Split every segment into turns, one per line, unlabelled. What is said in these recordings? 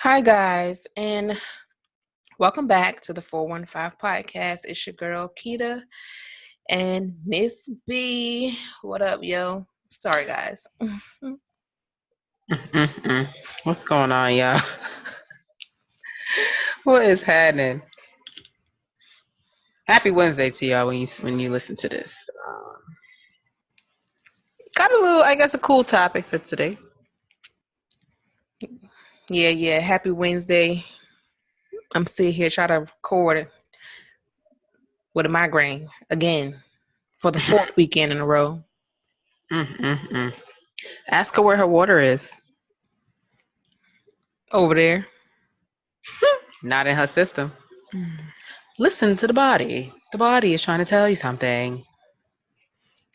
Hi, guys, and welcome back to the 415 podcast. It's your girl, Keita, and Miss B. What up, yo? Sorry, guys.
Mm-mm. What's going on, y'all? What is happening? Happy Wednesday to y'all when you listen to this. Got a little, I guess, a cool topic for today.
Yeah. Happy Wednesday. I'm sitting here trying to record with a migraine again for the fourth weekend in a row.
Mm-mm-mm. Ask her where her water is.
Over there.
Not in her system.
Mm.
Listen to the body. The body is trying to tell you something.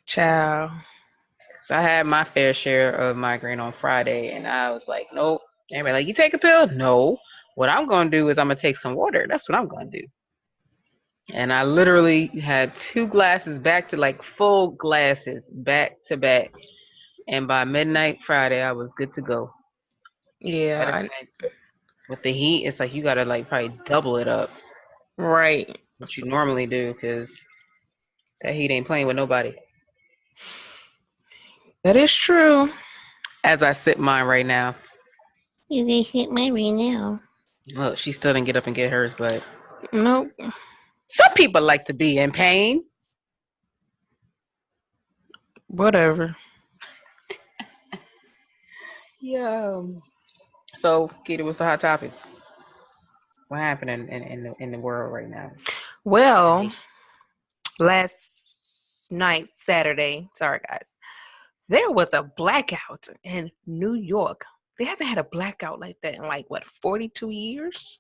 Child.
So I had my fair share of migraine on Friday, and I was like, nope. Everybody like, you take a pill? No. What I'm going to do is I'm going to take some water. That's what I'm going to do. And I literally had two glasses back to like full glasses back to back. And by midnight Friday, I was good to go. Better
Yeah,
since with the heat, it's like you gotta like probably double it up
right.
what you normally do because that heat ain't playing with nobody.
That is true.
As I sip mine right now.
You did hit my right now.
Look, she still didn't get up and get hers, but
Nope.
some people like to be in pain.
Whatever.
Yeah. So, Keita, what's the hot topics? What happened in the world right now?
Well, last night, Saturday, sorry guys, there was a blackout in New York. They haven't had a blackout like that in 42 years?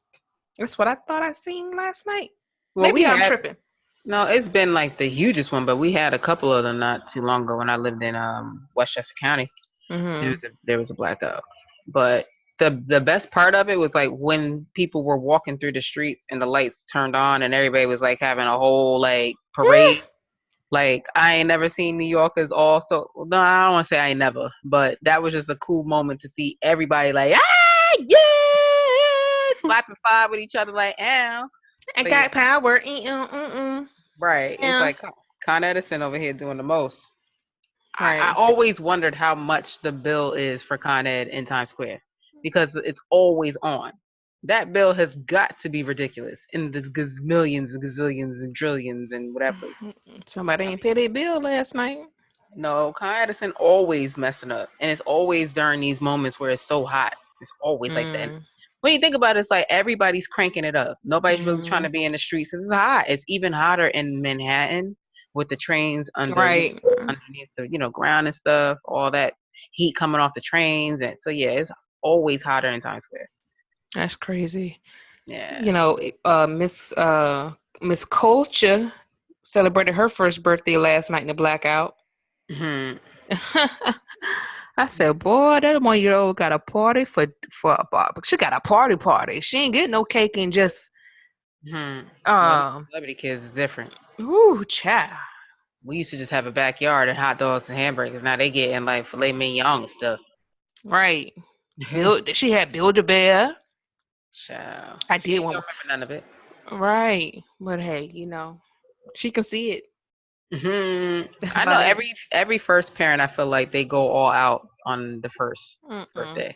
That's what I thought I seen last night.
Well, we
Maybe I'm
had
tripping.
no, it's been like the hugest one, but we had a couple of them not too long ago when I lived in Westchester County.
Mm-hmm.
There was a blackout, but the best part of it was like when people were walking through the streets and the lights turned on and everybody was like having a whole like parade. Like I ain't never seen New Yorkers all so. No, I don't want to say I ain't never, but that was just a cool moment to see everybody like yeah, clapping five with each other like ow.
I
But yeah,
got power. Mm-mm.
right. It's
Yeah.
like Con Edison over here doing the most. I
Right.
always wondered how much the bill is for Con Ed in Times Square because it's always on. That bill has got to be ridiculous in the millions and gazillions and trillions and whatever.
Somebody
I
ain't
mean,
paid their bill last night.
no, Con Edison always messing up, and it's always during these moments where it's so hot. It's always like that. And
Mm.
when you think about it, it's like everybody's cranking it up. Nobody's really trying
Mm.
to be in the streets. It's hot. It's even hotter in Manhattan with the trains under,
Right.
underneath the ground and stuff. All that heat coming off the trains, and so yeah, it's always hotter in Times Square.
That's crazy.
Yeah.
You know, Miss Culture celebrated her first birthday last night in the blackout.
Hmm.
I said, boy, that 1 year old got a party for a bar. She got a party. She ain't getting no cake and just
Hmm. Well,
um
celebrity kids is different.
ooh, child.
We used to just have a backyard and hot dogs and hamburgers. Now they getting like filet mignon and stuff.
Right. She had Build a Bear.
Child.
I
She
did
ain't
one.
gonna remember none of it.
Right. But hey, she can see it. That's
I know
about it.
every first parent. I feel like they go all out on the first
Mm-mm.
birthday.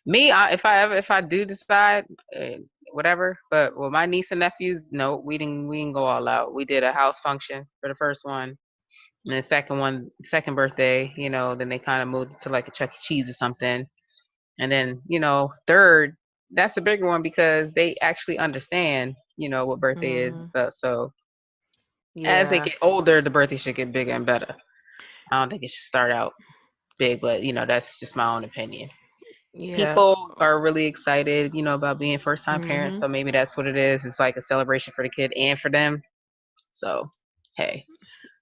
Me, if I do decide, uh, whatever. But with my niece and nephews, no, we didn't go all out. We did a house function for the first one, and the second birthday, then they kind of moved to like a Chuck E. Cheese or something, and then third, that's the bigger one because they actually understand what birthday is and
Mm,
stuff. So as they
yeah.
get older, the birthday should get bigger and better. I don't think it should start out big, but that's just my own opinion.
Yeah.
People are really excited, about being first time parents,
Mm-hmm.
so maybe that's what it is. It's like a celebration for the kid and for them. So, hey,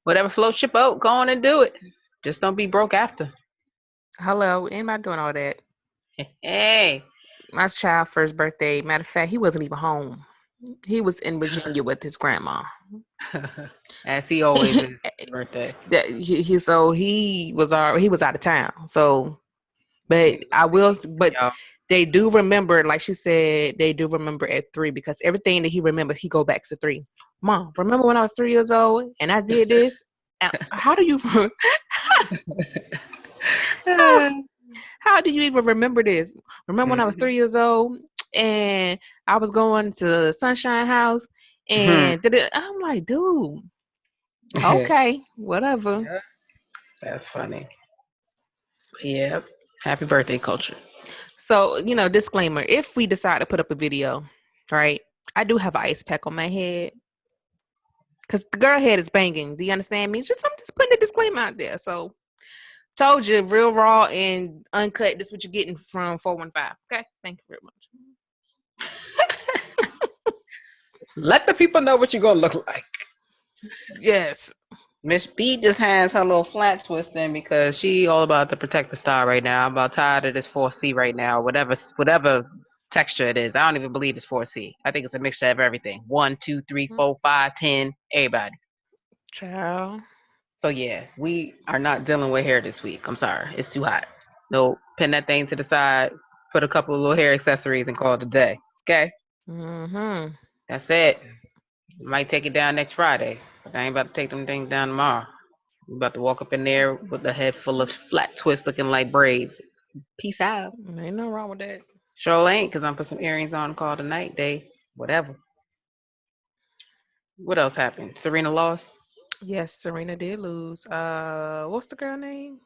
whatever floats your boat, go on and do it. Just don't be broke after.
Hello. Ain't I doing all that?
Hey.
My child first birthday. Matter of fact, he wasn't even home. He was in Virginia with his grandma.
As he always is his birthday.
So he was out of town. So,
He
but
was
I
on
will.
vacation,
But
y'all.
they do remember, like she said, they do remember at 3 because everything that he remembers, he go back to 3. Mom, remember when I was 3 years old and I did this? How do you how do you even remember this? Remember when I was 3 years old and I was going to Sunshine House and I'm like, dude, okay, whatever.
Yeah, that's funny. Yep. Happy birthday, culture.
So, disclaimer, if we decide to put up a video, right, I do have an ice pack on my head because the girl head is banging. Do you understand me? I'm just putting a disclaimer out there. So, told you, real raw and uncut. This is what you're getting from 415. Okay, thank you very much.
Let the people know what you're gonna look like.
Yes.
Miss B just has her little flat twist in because she all about to protect the star right now. I'm about tired of this 4C right now. Whatever texture it is. I don't even believe it's 4C. I think it's a mixture of everything. 1, 2, 3, 4, 5, 10, everybody.
Child.
So yeah, we are not dealing with hair this week. I'm sorry. It's too hot. No, pin that thing to the side, put a couple of little hair accessories and call it a day. Okay?
Mm-hmm.
That's it. Might take it down next Friday, but I ain't about to take them things down tomorrow. I'm about to walk up in there with a head full of flat twists looking like braids. Peace out.
Ain't no wrong with that.
Sure ain't, because I'm put some earrings on called a night day. Whatever. What else happened? Serena lost?
Yes, Serena did lose. What's the girl name?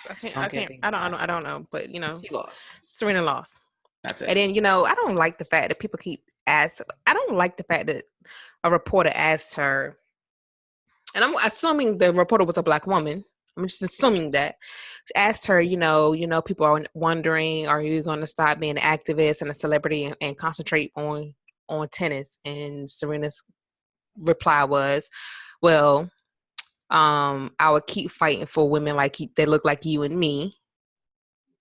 I can't think of the last
I
name.
don't know, but
She lost.
Serena lost.
That's
And
it.
then, I don't like the fact that people keep asking. I don't like the fact that a reporter asked her, and I'm assuming the reporter was a black woman. I'm just assuming that. Asked her, people are wondering, are you going to stop being an activist and a celebrity and concentrate on tennis? And Serena's reply was, well, I would keep fighting for women that look like you and me.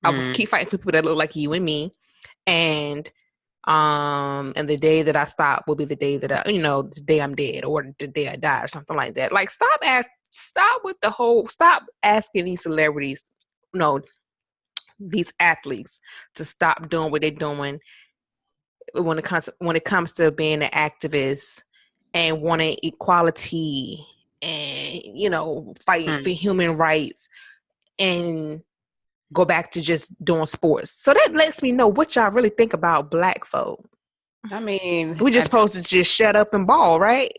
I would keep fighting for people that look like you and me. And the day that I stop will be the day that the day I'm dead or the day I die or something like that. Like, stop asking these celebrities, no, these athletes to stop doing what they're doing when it comes to being an activist and wanting equality and fighting for human rights and go back to just doing sports. So that lets me know what y'all really think about black folk.
I mean,
We just supposed to just shut up and ball, right?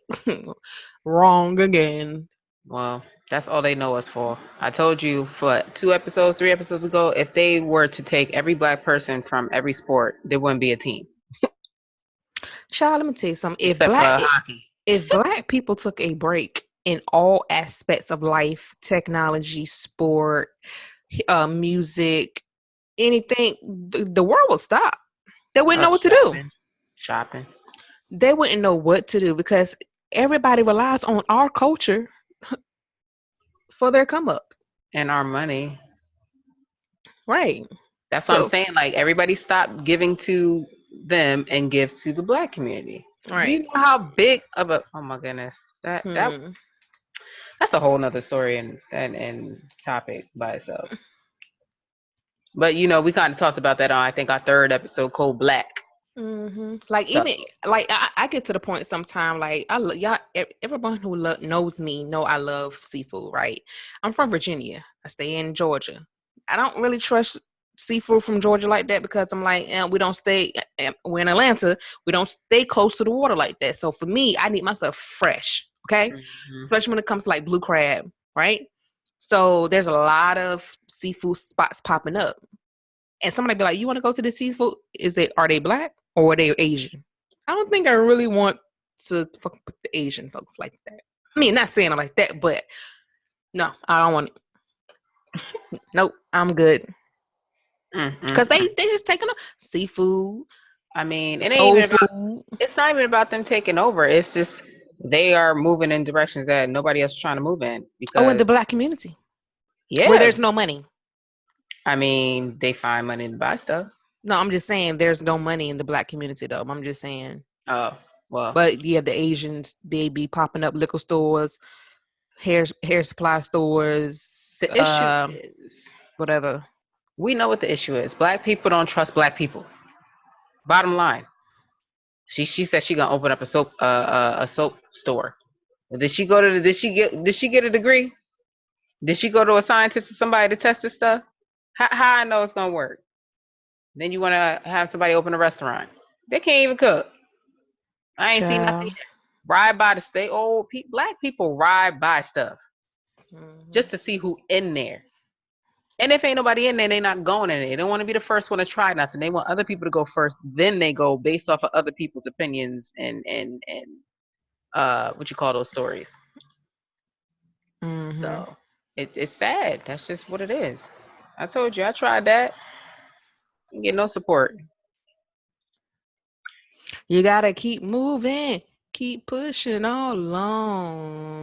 Wrong again.
well, that's all they know us for. I told you for 2 episodes, 3 episodes ago, if they were to take every black person from every sport, there wouldn't be a team.
Child, let me tell you something.
Except for hockey.
If black people took a break in all aspects of life, technology, sport, music, anything, the world would stop. They wouldn't know what to do.
Shopping.
They wouldn't know what to do because everybody relies on our culture for their come up.
And our money.
Right.
That's what I'm saying. Like, everybody stop giving to them and give to the black community.
Right.
Do you know how big of a, oh my goodness. That's a whole nother story and topic by itself. But we kind of talked about that on, I think, our 3rd episode, Cold Black.
Mm-hmm. Like, even like I get to the point sometime, like, y'all, everyone who knows me know I love seafood, right? I'm from Virginia. I stay in Georgia. I don't really trust seafood from Georgia like that because I'm like, we don't stay. We're in Atlanta. We don't stay close to the water like that. So for me, I need myself fresh, okay? Especially when it comes to like blue crab, right? So there's a lot of seafood spots popping up. And somebody be like, you want to go to the seafood? Are they black or are they Asian? I don't think I really want to fuck with the Asian folks like that. I mean, not saying it like that, but no, I don't want it. Nope, I'm good. Because they just taking up seafood.
I mean, it's not even about them taking over. It's just they are moving in directions that nobody else is trying to move in. Because,
in the black community.
Yeah.
Where there's no money.
I mean, they find money to buy stuff.
No, I'm just saying there's no money in the black community, though. I'm just saying.
Oh, well.
But yeah, the Asians, they be popping up liquor stores, hair supply stores,
the issue is,
whatever.
We know what the issue is. Black people don't trust black people. Bottom line. She said she gonna open up a soap store. Did she go to the, did she get a degree? Did she go to a scientist or somebody to test this stuff? How I know it's gonna work? Then you wanna have somebody open a restaurant. They can't even cook. I ain't seen nothing
Child.
yet. Ride by the state old black people ride by stuff
Hmm.
just to see who in there. And if ain't nobody in there, they not going in there. They don't want to be the first one to try nothing. They want other people to go first. Then they go based off of other people's opinions and what you call those stories.
Hmm.
So it's sad. That's just what it is. I told you I tried that. Didn't get no support.
You gotta keep moving, keep pushing all along.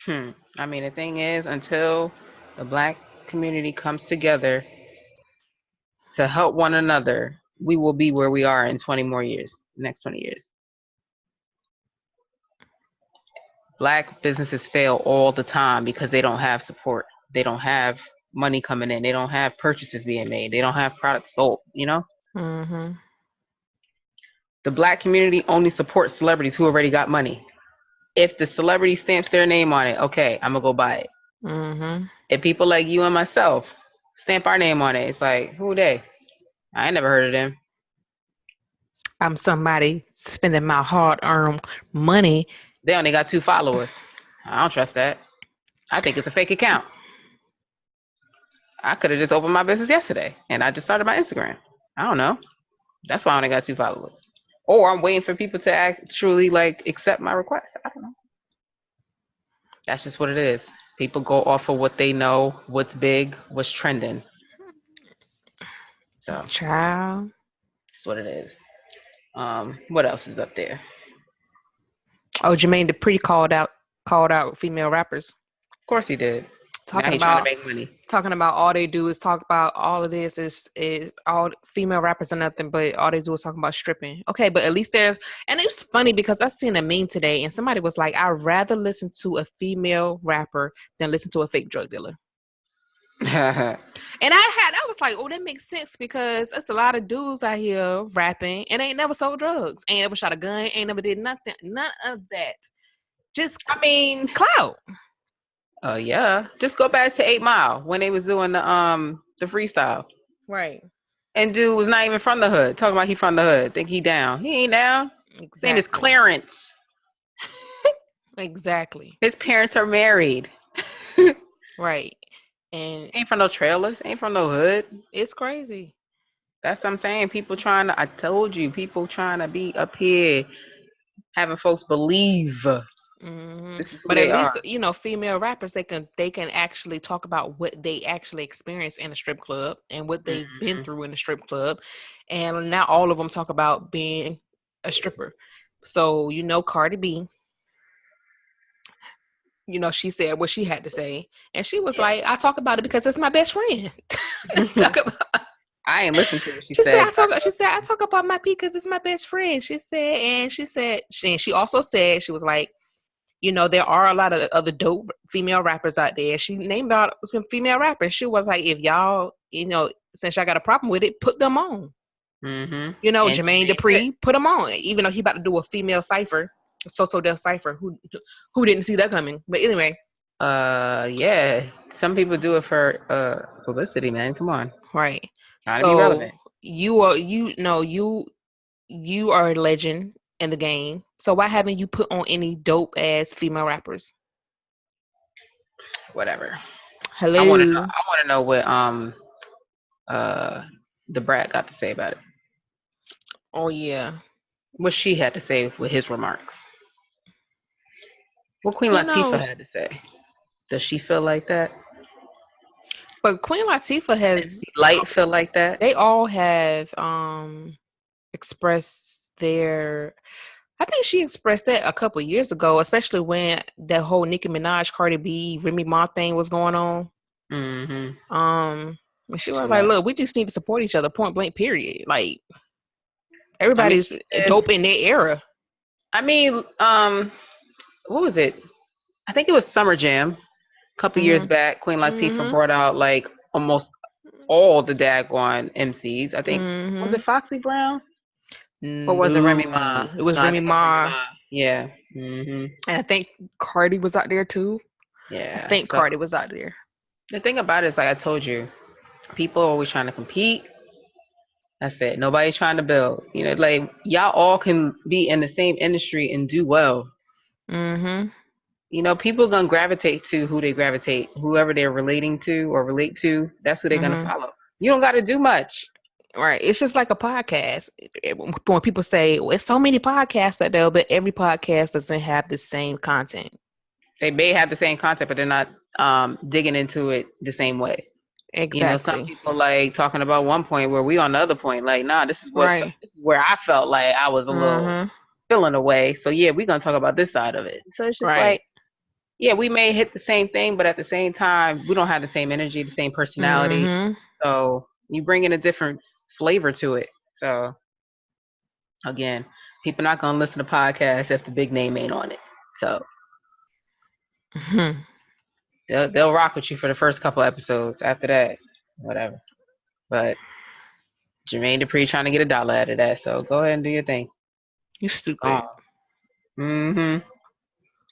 I mean the thing is, until the black community comes together to help one another, we will be where we are in 20 more years. Next 20 years. Black businesses fail all the time because they don't have support. They don't have money coming in. They don't have purchases being made. They don't have products sold. You know,
Hmm.
the black community only supports celebrities who already got money. If the celebrity stamps their name on it, okay, I'm gonna go buy it.
Hmm.
If people like you and myself stamp our name on it, it's like, who they? I ain't never heard of them.
I'm somebody spending my hard-earned money.
They only got 2 followers. I don't trust that. I think it's a fake account. I could have just opened my business yesterday and I just started my Instagram. I don't know. That's why I only got 2 followers. Or I'm waiting for people to actually like accept my request. I don't know. That's just what it is. People go off of what they know, what's big, what's trending. So that's
Child.
what it is. What else is up there?
Oh, Jermaine Dupri called out female rappers,
Of course he did. Now
talking
he's trying to
about
make money.
talking about all they do is talk about all of this is all female rappers are nothing, but all they do is talk about stripping. Okay, but at least there's, and it's funny because I seen a meme today and somebody was like, I'd rather listen to a female rapper than listen to a fake drug dealer. And I was like, oh, that makes sense because it's a lot of dudes out here rapping and ain't never sold drugs, ain't never shot a gun, ain't never did nothing, none of that. Just
I mean,
clout.
yeah. Just go back to 8 Mile when they was doing the freestyle.
Right.
And dude was not even from the hood. Talking about he from the hood. Think he down. He ain't down. His name is
Exactly.
Clarence.
Exactly.
His parents are married.
Right. And
Ain't from no trailers. Ain't from no hood.
it's crazy.
That's what I'm saying. People trying to. I told you. People trying to be up here, having folks believe this is who
But at
they
least
are.
female rappers they can actually talk about what they actually experienced in a strip club and what they've been
Hmm.
through in the strip club, and now all of them talk about being a stripper. So Cardi B, she said what she had to say, and she was like, "I talk about it because it's my best friend."
Yeah.
talk about
I ain't listened to what she
She said,
said,
"I
but I
talk." She said, "I talk about my pee because it's my best friend." She also said she was like, there are a lot of other dope female rappers out there. She named out some female rappers. She was like, if y'all, since y'all got a problem with it, put them on.
and she
Jermaine
made it.
Dupri, put them on. Even though he about to do a female cipher, So Def cipher. Who didn't see that coming? But anyway,
Yeah. Some people do it for publicity, man. Come on,
right.
trying to be
So
relevant.
you are you are a legend in the game. So why haven't you put on any dope ass female rappers?
Whatever. I want to know.
Hello.
I want to know what uh the brat got to say about it.
Oh yeah.
What she had to say with his remarks. What Queen
Who
Latifah
knows?
had to say. Does she feel like that?
But Queen Latifah has
Light feel like that?
they all have expressed their I think she expressed that a couple of years ago, especially when that whole Nicki Minaj, Cardi B, Remy Ma thing was going on.
Mm-hmm.
And she was
She
like,
left.
look, we just need to support each other, point blank, period. Like
I mean,
everybody's
she said.
dope in their era.
I mean, what was it? I think it was Summer Jam. A couple years
Mm-hmm.
back, Queen Latifah
Mm-hmm.
brought out like almost all the daggone MCs. I think was
Mm-hmm.
it Foxy Brown or was it Remy Ma?
No, it was
No, I
Remy
think it was Remy
Ma,
Ma. Yeah. Mhm.
and I think Cardi was out there too. I
Yeah.
think
So
Cardi was out there.
the thing about it is, like I told you, people are always trying to compete. That's it. Nobody's trying to build. Like y'all all can be in the same industry and do well.
Mm-hmm.
People gonna gravitate to who they gravitate, whoever they're relating to or relate to. That's who they're gonna
Mm-hmm.
follow. You don't got to do much.
Right. It's just like a podcast. When people say, well, it's so many podcasts out there, but every podcast doesn't have the same content.
They may have the same concept, but they're not digging into it the same way. Some
Exactly.
people like talking about one point where we on the other point. Like, nah, this is
Right.
where I felt like I was a little
Mm-hmm.
feeling away. So yeah, we're gonna talk about this side of it. So it's just like,
Right.
yeah, we may hit the same thing, but at the same time, we don't have the same energy, the same personality.
Mm-hmm.
So you bring in a different flavor to it. So again, people not gonna listen to podcasts if the big name ain't on it. So
Mm-hmm.
they'll rock with you for the first couple episodes. After that, whatever. But Jermaine Dupri trying to get $1 out of that. So go ahead and do your thing.
You're
Go
stupid.
on. Mm-hmm.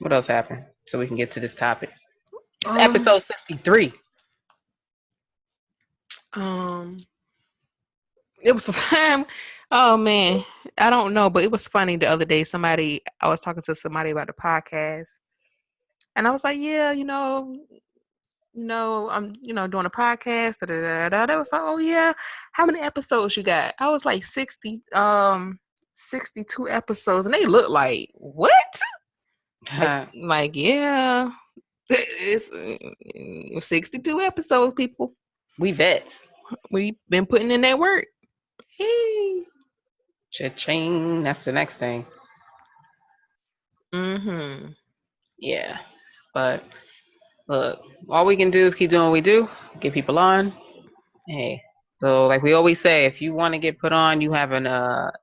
What else happened? So we can get to this topic. It's
Um,
episode 63.
um, it was fun. Oh man, I don't know, but it was funny the other day. I was talking to somebody about the podcast, and I was like, yeah, I'm, doing a podcast. Da, da, da, da. They was like, oh yeah, how many episodes you got? I was like 62 episodes, and they look like what? Like yeah, it's 62 episodes, people.
We vets.
We've been putting in that work.
Hey. Cha-ching. That's the next thing.
Mm-hmm.
Yeah. But look, all we can do is keep doing what we do, get people on. Hey. So like we always say, if you want to get put on, you have an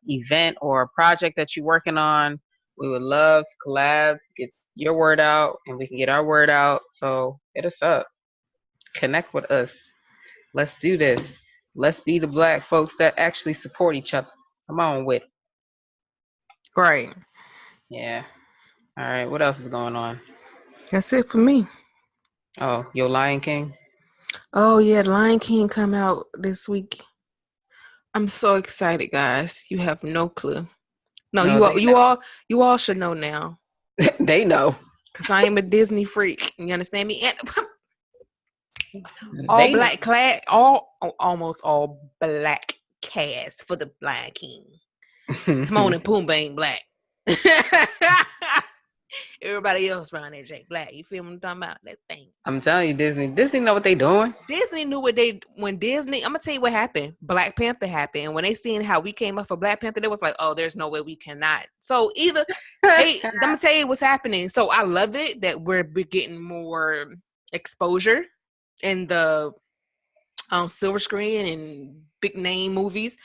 event or a project that you're working on, we would love to collab, get your word out, and we can get our word out. So hit us up. Connect with us. Let's do this. Let's be the black folks that actually support each other. Come on with it.
Right.
Yeah. All right. What else is going on?
That's it for me.
Oh, Yo Lion King.
Oh yeah, The Lion King come out this week. I'm so excited, guys. You have no clue. No,
No,
you all,
they
you all, you all should know now,
they know.
because I am a Disney freak. You understand me? And all
They know.
black class, almost all black cast for the Lion King. Timon and Pumbaa ain't black. Everybody else around there Jake Black. You feel what I'm talking about? That thing.
I'm telling you, Disney know what they doing.
Disney knew when Disney. I'm gonna tell you what happened. Black Panther happened, and when they seen how we came up for Black Panther, they was like, "Oh, there's no way we cannot." So either I'm gonna tell you what's happening. So I love it that we're getting more exposure in the silver screen and big name movies.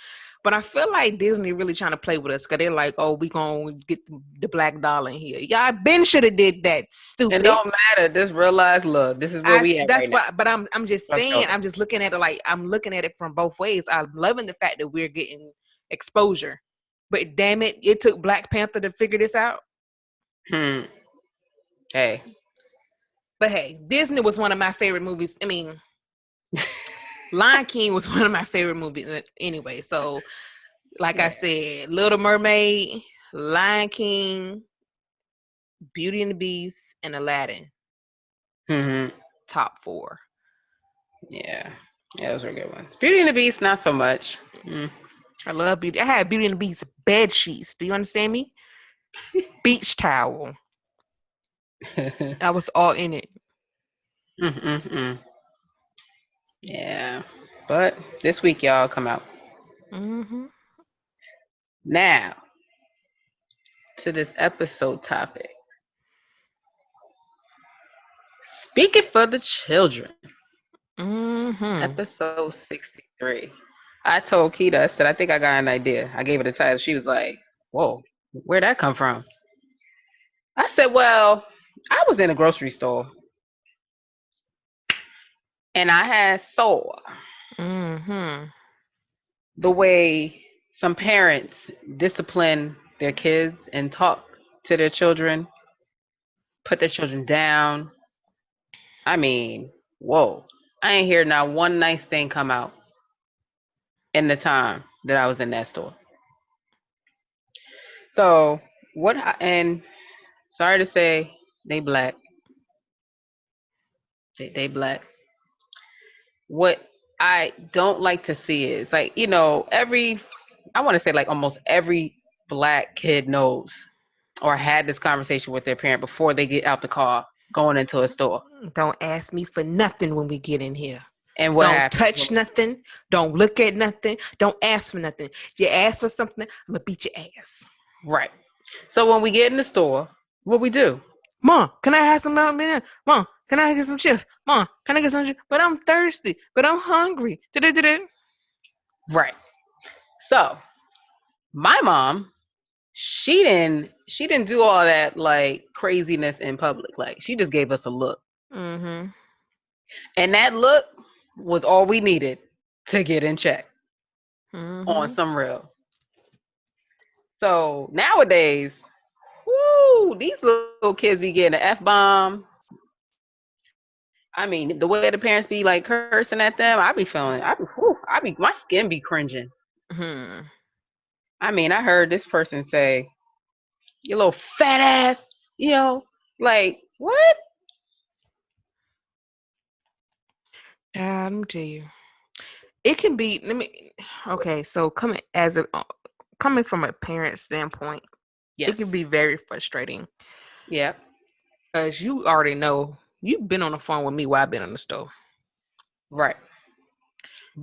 But I feel like Disney really trying to play with us because they're like, "Oh, we gonna get the black doll in here." Y'all Ben should have did that.
It
Stupid.
don't matter. This realized look. This is where we at
That's
right now.
what. But I'm just
Let's
saying.
go.
I'm just looking at it like I'm looking at it from both ways. I'm loving the fact that we're getting exposure. But damn it, it took Black Panther to figure this out.
Hmm. Hey.
But hey, Disney was one of my favorite movies. I mean, Lion King was one of my favorite movies anyway. So, like I
Yeah.
said, Little Mermaid, Lion King, Beauty and the Beast, and Aladdin,
Hmm.
top four.
Yeah. Yeah, those are good ones. Beauty and the Beast, not so much. Mm.
I love Beauty. I had Beauty and the Beast bed sheets. Do you understand me? Beach towel. I was all in it.
Mm-mm-mm. Yeah. But this week, y'all come out.
Mm-hmm.
Now, to this episode topic. Speaking for the children.
Mm-hmm.
Episode 63. I told Keita, I said, I think I got an idea. I gave it a title. She was like, whoa, where'd that come from? I said, well, I was in a grocery store and I had saw
Mm-hmm.
The way some parents discipline their kids and talk to their children, put their children down. I mean, whoa. I ain't hear not one nice thing come out in the time that I was in that store. So, and sorry to say, they black. They black. What I don't like to see is like, I want to say like almost every black kid knows or had this conversation with their parent before they get out the car going into a store.
Don't ask me for nothing when we get in here.
And what
Don't
happens?
touch nothing. Don't look at nothing. Don't ask for nothing. You ask for something, I'm gonna beat your ass.
Right. So when we get in the store, what we do?
Mom, can I have some milk? Mom, can I get some chips? Mom, can I get some chips? But I'm thirsty. But I'm hungry.
Right. So my mom, she didn't do all that like craziness in public. Like she just gave us a look.
Mm-hmm.
And that look was all we needed to get in check on
Mm-hmm.
some real. So nowadays, whoo, these little kids be getting an F bomb. I mean, the way the parents be like cursing at them, my skin be cringing.
Hmm.
I mean, I heard this person say, "You little fat ass," like what?
Let me tell you. It can be. Let me. Okay, so coming from a parent standpoint,
Yes,
it can be very frustrating
yeah,
because you already know you've been on the phone with me while I've been on the stove.
right.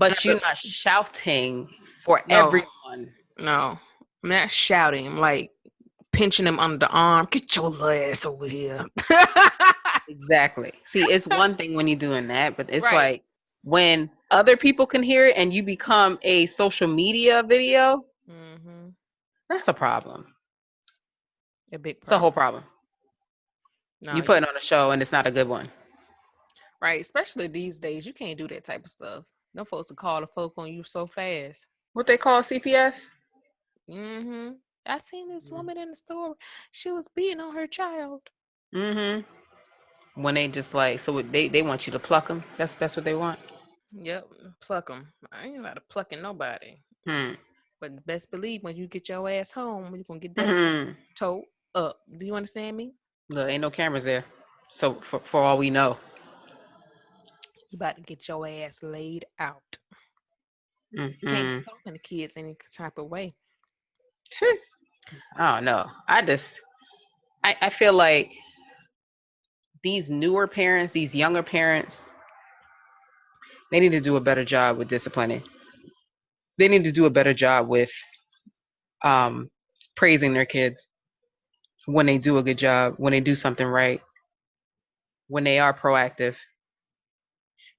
And
But you're not shouting for
no,
everyone.
no, I'm not shouting. I'm like pinching him under the arm. Get your little ass over here.
Exactly. See, it's one thing when you're doing that, but it's
Right.
like when other people can hear it and you become a social media video,
Mm-hmm.
that's a problem.
A big
It's a whole
problem.
problem.
No,
You
you
putting on a show and it's not a good one.
right. Especially these days, you can't do that type of stuff. No folks will call the folk on you so fast.
What they call CPS?
Mm-hmm. I seen this woman in the store. She was beating on her child.
Mm-hmm. When they just like, so they want you to pluck them. That's what they want.
Yep, pluck them. I ain't about to plucking nobody.
Hmm.
But best believe when you get your ass home, you're gonna get that
Hmm.
toe up. Do you understand me?
Look, ain't no cameras there. So for all we know.
You about to get your ass laid out. You can't be
Mm-hmm.
talking to kids any type of way.
I don't know. I feel like these newer parents, these younger parents, they need to do a better job with disciplining. They need to do a better job with um, praising their kids when they do a good job, when they do something right, when they are proactive.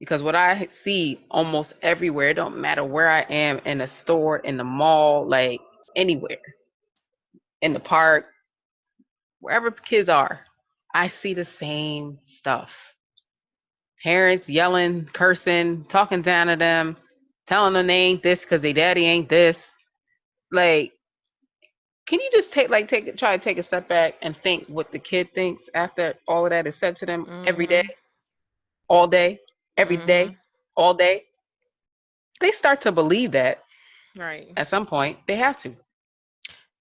Because what I see almost everywhere, it don't matter where I am in a store, in the mall, like anywhere, in the park, wherever kids are, I see the same stuff. Parents yelling, cursing, talking down to them, telling them they ain't this because their daddy ain't this. Like, can you just try to take a step back and think what the kid thinks after all of that is said to them every day,
Mm-hmm.
all day, every
Mm-hmm.
day, all day? They start to believe that
Right.
at some point. They have to.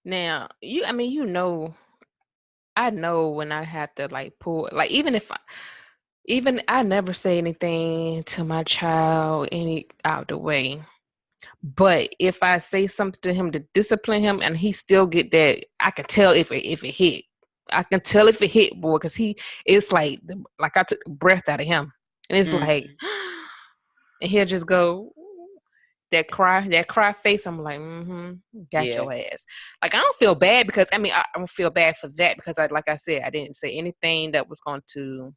Now, I mean, I know when I have to like pull, like even I never say anything to my child any out the way. But if I say something to him to discipline him and he still get that, I can tell if it hit. I can tell if it hit, boy, because it's like I took the breath out of him. And it's
Mm,
like, and he'll just go, that cry face. I'm like, got
yeah.
your ass. Like I don't feel bad because I mean I don't feel bad for that because like I said, I didn't say anything that was going to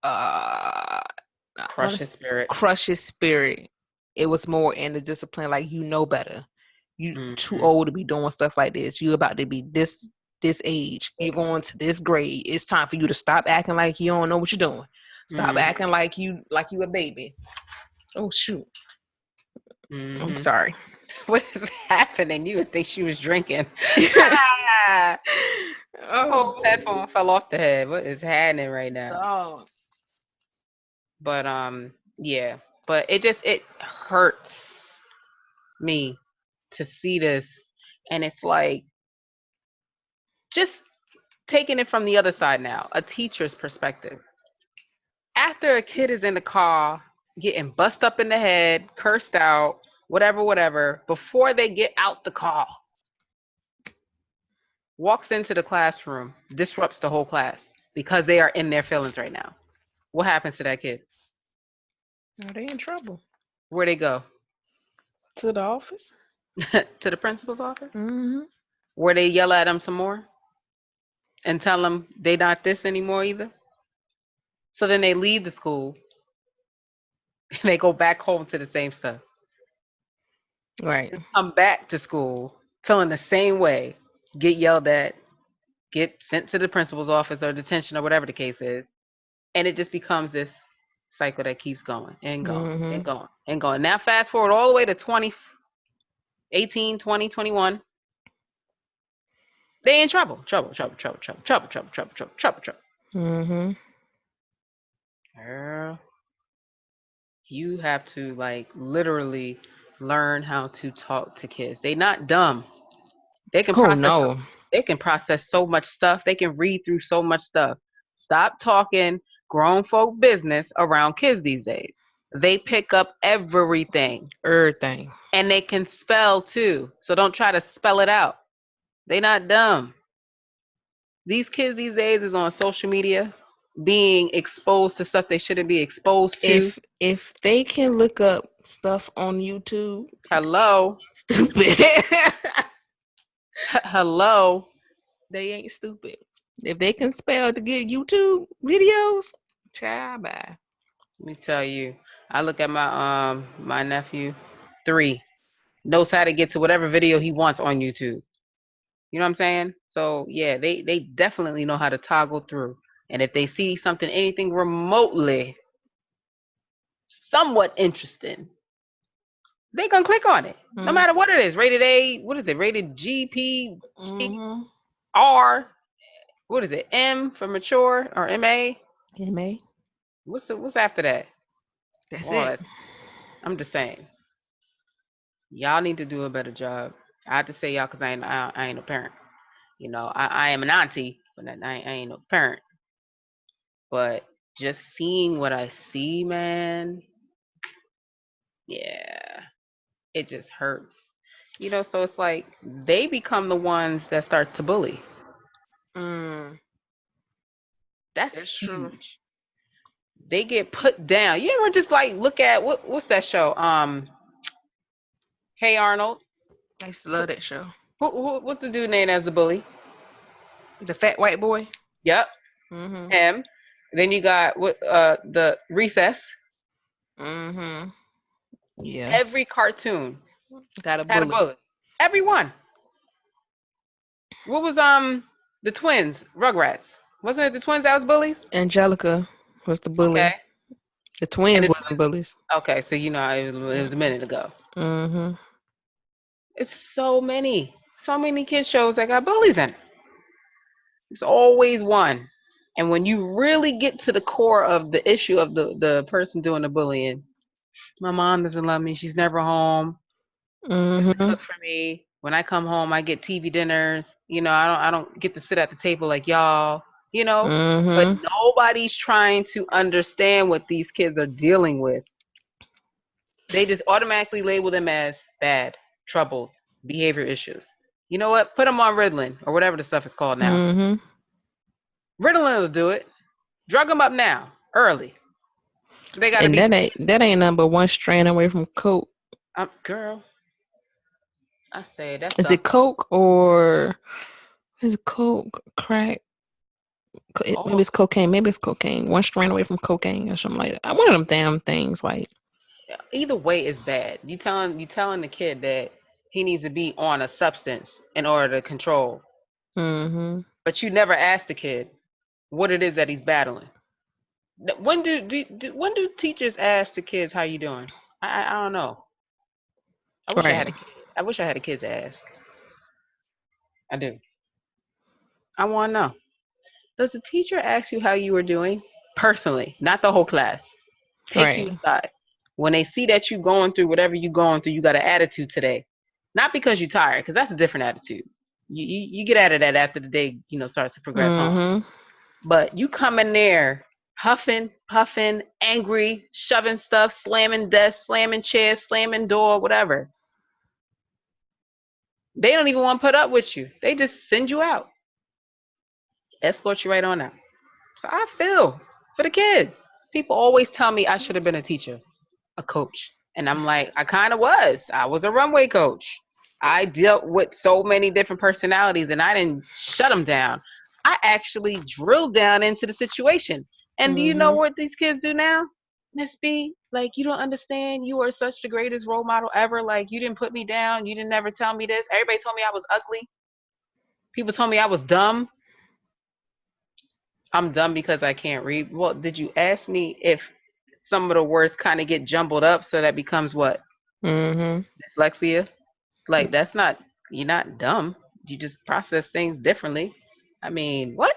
uh I want
Crush his
to
spirit.
crush his spirit. It was more in the discipline, like you know better. You too
Hmm.
old to be doing stuff like this. You about to be this age. You're going to this grade. It's time for you to stop acting like you don't know what you're doing. Stop acting like you a baby. Oh shoot. I'm
Mm-hmm.
sorry.
What is happening? You would think she was drinking.
Oh.
Whole headphone fell off the head. What is happening right now?
Oh.
But yeah. But it hurts me to see this, and it's like just taking it from the other side now, a teacher's perspective. After a kid is in the car getting bust up in the head, cursed out, whatever, whatever, before they get out the car, walks into the classroom, disrupts the whole class because they are in their feelings right now. What happens to that kid?
Are they in trouble?
Where they go?
To the office?
To the principal's office?
Mm-hmm.
Where they yell at them some more and tell them they not this anymore either? So then they leave the school and they go back home to the same stuff.
Right.
Come back to school feeling the same way, get yelled at, get sent to the principal's office or detention or whatever the case is, and it just becomes this cycle that keeps going and going and
Mm-hmm.
going and going. Now fast forward all the way to 2018, 2021. They in trouble. Trouble, trouble, trouble, trouble, trouble, trouble, trouble, trouble, trouble, trouble.
Mm-hmm.
Girl, you have to like literally learn how to talk to kids. They not dumb. They can
Oh
process
no.
they can process so much stuff. They can read through so much stuff. Stop talking grown folk business around kids these days. They pick up everything.
Everything.
And they can spell too. So don't try to spell it out. They not dumb. These kids these days is on social media being exposed to stuff they shouldn't be exposed to.
If they can look up stuff on YouTube,
Hello.
stupid.
Hello.
They ain't stupid. If they can spell to get YouTube videos, child bye.
Let me tell you. I look at my nephew, 3, knows how to get to whatever video he wants on YouTube. You know what I'm saying? So yeah, they definitely know how to toggle through. And if they see something anything remotely somewhat interesting, they gonna click on it. No matter what it is. Rated A, what is it? Rated G, P, G,
Mm-hmm.
R, what is it? M for mature or MA?
MA.
What's after that?
That's
All
it.
that. I'm just saying. Y'all need to do a better job. I have to say y'all because I ain't a parent. You know, I am an auntie, but I ain't no parent. But just seeing what I see, man, yeah, it just hurts. You know, so it's like they become the ones that start to bully.
Mm,
That's
that's true.
huge. They get put down. You ever just like look at what's that show? Hey Arnold.
I used to love that show.
What's the dude name as the bully?
The fat white boy.
Yep,
Mm-hmm.
him. Then you got what the recess.
Mm-hmm. Yeah.
Every cartoon
Got a
had a
bully.
bully. Every one. What was the twins? Rugrats. Wasn't it the twins that was bullies?
Angelica was the
Okay.
bully. The
And
twins
the
wasn't bullies.
okay, so you know it was a minute ago.
Mm-hmm.
It's so many kids shows that got bullies in. It's always one. And when you really get to the core of the issue of the person doing the bullying, my mom doesn't love me. She's never home. Doesn't
Mm-hmm.
cook for me. When I come home, I get TV dinners. You know, I don't get to sit at the table like y'all. You know, but
Mm-hmm.
nobody's trying to understand what these kids are dealing with. They just automatically label them as bad, troubled, behavior issues. You know what? Put them on Ritalin or whatever the stuff is called now.
Mm-hmm.
Ritalin will do it. Drug them up now, early. They got to
And
be
that ain't number one strand away from coke.
girl. I say that's
Is
the
it coke or is it coke, crack? Maybe
all.
it's cocaine. Maybe it's cocaine. One strand away from cocaine or something like that. One of them damn things. Like,
Either way is bad. You telling the kid that he needs to be on a substance in order to control,
mm-hmm.
but you never ask the kid what it is that he's battling. When do teachers ask the kids how you doing? I don't know. I wish I
Right.
had a kid. I wish I had a kid to ask. I do. I want to know. Does the teacher ask you how you were doing personally, not the whole class? Take you
Right.
aside. When they see that you going through whatever you going through, you got an attitude today. Not because you're tired, because that's a different attitude. You get out of that after the day, starts to progress on.
Mm-hmm.
But you come in there huffing, puffing, angry, shoving stuff, slamming desks, slamming chairs, slamming door, whatever. They don't even want to put up with you. They just send you out, escort you right on out. So I feel for the kids. People always tell me I should have been a teacher, a coach. And I'm like, I kind of was. I was a runway coach. I dealt with so many different personalities and I didn't shut them down. I actually drilled down into the situation. And do you know
Mm-hmm.
what these kids do now? Miss B, like, you don't understand. You are such the greatest role model ever. Like, you didn't put me down. You didn't ever tell me this. Everybody told me I was ugly. People told me I was dumb. I'm dumb because I can't read. Well, did you ask me if some of the words kind of get jumbled up so that becomes what?
Mm-hmm.
Dyslexia? Like, that's not, you're not dumb. You just process things differently. I mean, what?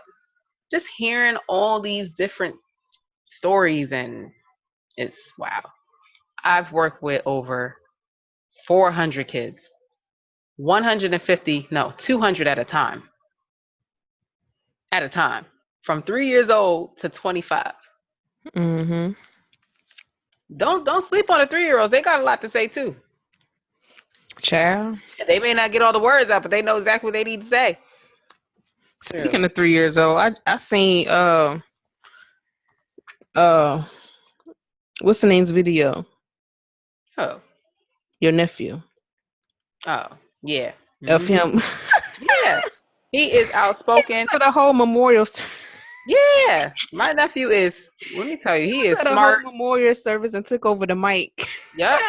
Just hearing all these different stories, and it's wow. I've worked with over 400 kids, 150, no, 200 at a time, from 3 years old to 25.
Mm-hmm.
Don't sleep on the 3 year olds. They got a lot to say too.
Child.
They may not get all the words out, but they know exactly what they need to say.
Speaking
Clearly.
of 3 years old, I seen uh what's the name's video?
Oh,
Your nephew.
oh, yeah.
Of
Hmm.
him.
Yeah. He is outspoken.
To the whole memorial
Yeah. My nephew is, let me tell you, he is
at a whole
smart.
memorial service and took over the mic.
Yep.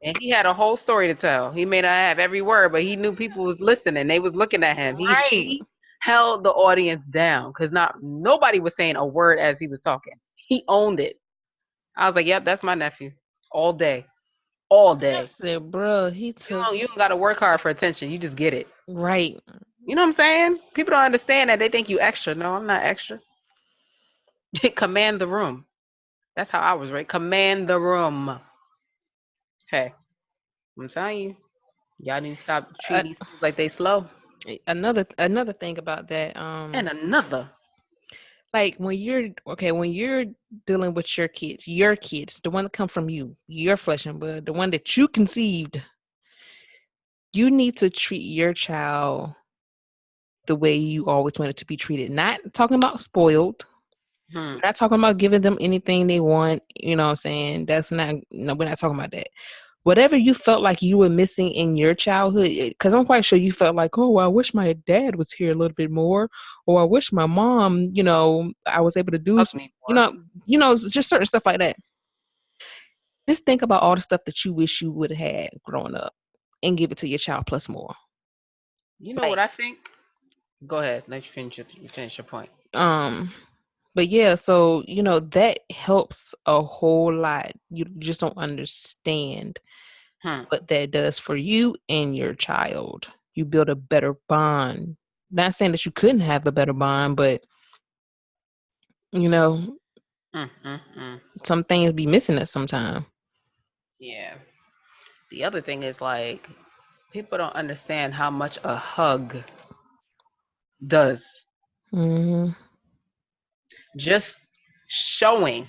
And he had a whole story to tell. He may not have every word, but he knew people was listening. They was looking at him. He
Right.
he held the audience down because not nobody was saying a word as he was talking. He owned it. I was like, yep, that's my nephew. All day. All
I
day.
said, bro, he took
You don't gotta work hard for attention. You just get it.
right.
You know what I'm saying? People don't understand that. They think you extra. No, I'm not extra. Command the room. That's how I was raised. Command the room. Hey, I'm telling you, y'all need to stop
Uh,
treating these kids like they slow.
another thing about that,
And another.
like when you're dealing with your kids, the one that come from you, your flesh and blood, the one that you conceived, you need to treat your child the way you always wanted to be treated. Not talking about spoiled.
Hmm.
We're not talking about giving them anything they want. You know what I'm saying? That's not, no, we're not talking about that. Whatever you felt like you were missing in your childhood, because I'm quite sure you felt like, oh, well, I wish my dad was here a little bit more, or I wish my mom, I was able to do,
Hug me
you
more.
know, just certain stuff like that. Just think about all the stuff that you wish you would have had growing up, and give it to your child plus more.
You know what
Like,
I think? Go ahead. Let you finish your point.
um, but yeah, so that helps a whole lot. You just don't understand
Hmm.
what that does for you and your child. You build a better bond. Not saying that you couldn't have a better bond, but you know,
Mm.
some things be missing at some time.
Yeah. The other thing is like people don't understand how much a hug does.
Mhm.
Just showing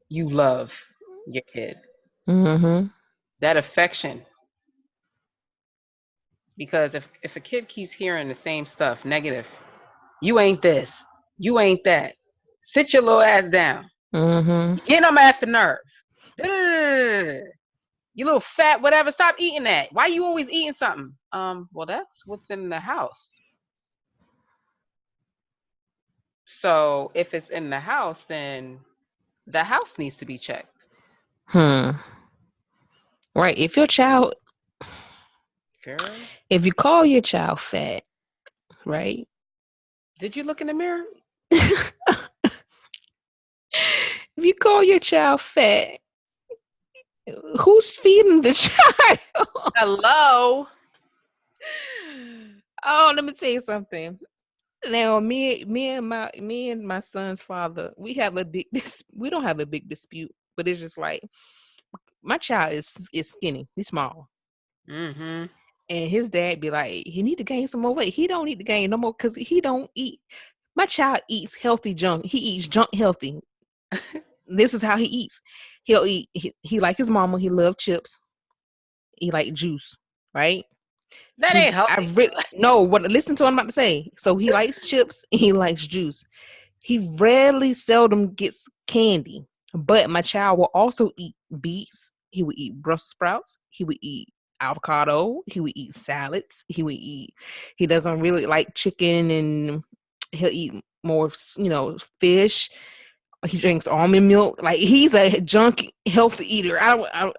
you love your kid.
Mhm.
That affection. Because if a kid keeps hearing the same stuff, negative, you ain't this, you ain't that. Sit your little ass down.
Mhm.
You're getting on my ass the nerve. You little fat whatever. Stop eating that. Why you always eating something? Well, that's what's in the house. So if it's in the house, then the house needs to be checked.
Hmm. Right.
Girl,
If you call your child fat, right?
did you look in the mirror?
If you call your child fat, who's feeding the child?
Hello.
Oh, let me tell you something. Now, me and my son's father, we have a big we don't have a big dispute, but it's just like my child is skinny, he's small,
Mhm.
and his dad be like, he need to gain some more weight. He don't need to gain no more because he don't eat. My child eats healthy junk. He eats junk healthy. This is how he eats. He'll eat. He like his mama. He love chips. He like juice, right?
That ain't
I
healthy.
really no. What listen to what I'm about to say. So he likes chips. And he likes juice. He rarely, seldom gets candy. But my child will also eat beets. He would eat Brussels sprouts. He would eat avocado. He would eat salads. He would eat. He doesn't really like chicken, and he'll eat more, fish. He drinks almond milk. Like he's a junk healthy eater.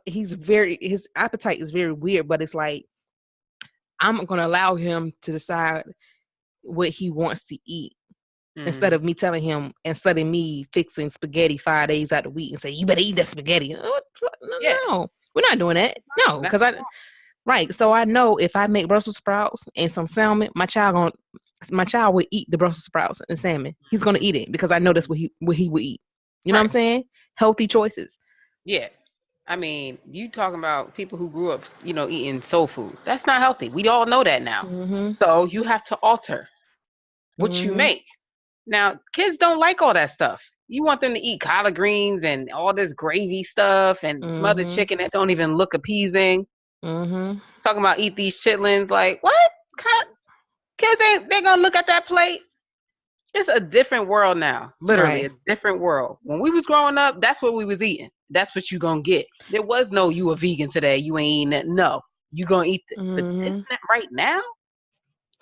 He's very, his appetite is very weird. But it's like I'm gonna allow him to decide what he wants to eat instead
Mm.
of me telling him, instead of me fixing spaghetti 5 days out of the week and say, you better eat that spaghetti. No,
Yeah.
no, we're not doing that. No,
That's
because right. So I know if I make Brussels sprouts and some salmon, my child will eat the Brussels sprouts and salmon. He's gonna
Mhm.
eat it because I know that's what he would eat. You know what
Right.
I'm saying? Healthy choices.
Yeah. I mean, you talking about people who grew up, eating soul food. That's not healthy. We all know that now.
Mm-hmm.
So you have to alter what you
Mm-hmm.
make. Now, kids don't like all that stuff. You want them to eat collard greens and all this gravy stuff and smothered
Mm-hmm.
chicken that don't even look appeasing.
Mm-hmm.
Talking about eat these chitlins, like what? Kids ain't they gonna look at that plate? It's a different world now. Literally
Right.
a different world. When we was growing up, that's what we was eating. That's what you gonna get. There was no you a vegan today, you ain't eating that. No. You gonna eat this. But this
Mm-hmm.
right now?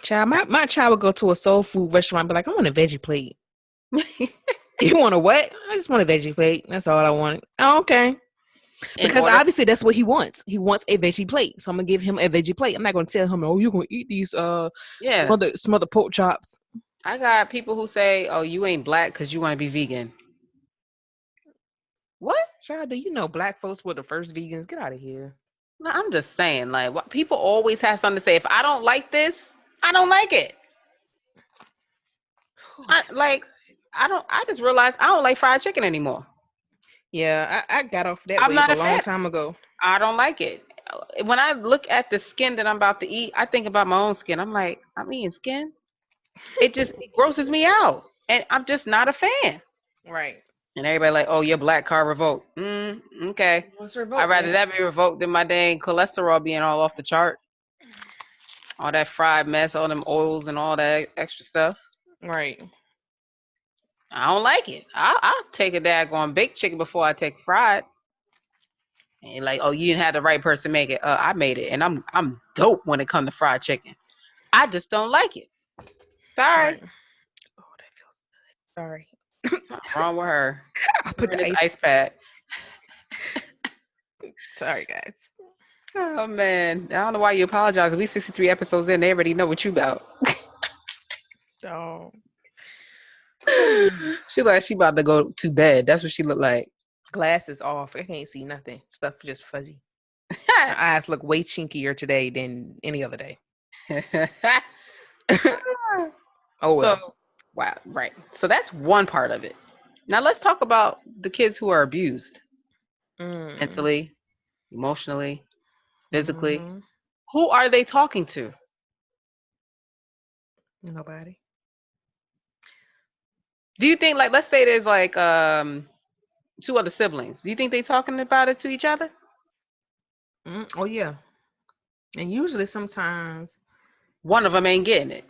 Child, my child would go to a soul food restaurant and be like, I want a veggie plate. You want a what? I just want a veggie plate. That's all I want. Oh, okay.
In
Because
order
obviously that's what he wants. He wants a veggie plate. So I'm gonna give him a veggie plate. I'm not gonna tell him, oh, you're gonna eat these
yeah.
smothered pork chops.
I got people who say, "Oh, you ain't black because you want to be vegan." What?
Child, do you know black folks were the first vegans? Get out of here.
No, I'm just saying, like, what people always have something to say. If I don't like this, I don't like it.
Oh,
I
that feels
like,
good.
I don't. I just realized I don't like fried chicken anymore.
Yeah, I got off that
I'm
wave
not
a
a
long
fan.
time ago.
I don't like it. When I look at the skin that I'm about to eat, I think about my own skin. I'm like, I'm eating skin. It grosses me out, and I'm just not a fan.
Right.
And everybody like, oh, your black card revoked. Okay.
What's
I'd
revoked
rather
then?
that be revoked than my dang cholesterol being all off the chart. All that fried mess, all them oils and all that extra stuff.
Right.
I don't like it. I'll take a daggone baked chicken before I take fried. And like, oh, you didn't have the right person make it. I made it, and I'm dope when it comes to fried chicken. I just don't like it. Sorry,
Right. Oh, that feels sorry.
something wrong with her.
I
Her
put
and
the
this
ice.
ice pack.
Sorry, guys.
Oh man, I don't know why you apologize. We 63 episodes in, they already know what you about.
Oh.
She like she about to go to bed. That's what she look like.
Glasses off. I can't see nothing. Stuff just fuzzy. My eyes look way chinkier today than any other day. Oh
So,
well.
wow, right. So that's one part of it. Now let's talk about the kids who are abused
Mm.
mentally, emotionally, physically.
Mm-hmm.
Who are they talking to?
Nobody.
Do you think like let's say there's like two other siblings. Do you think they talking about it to each other?
Oh yeah. And usually sometimes,
One of them ain't getting it.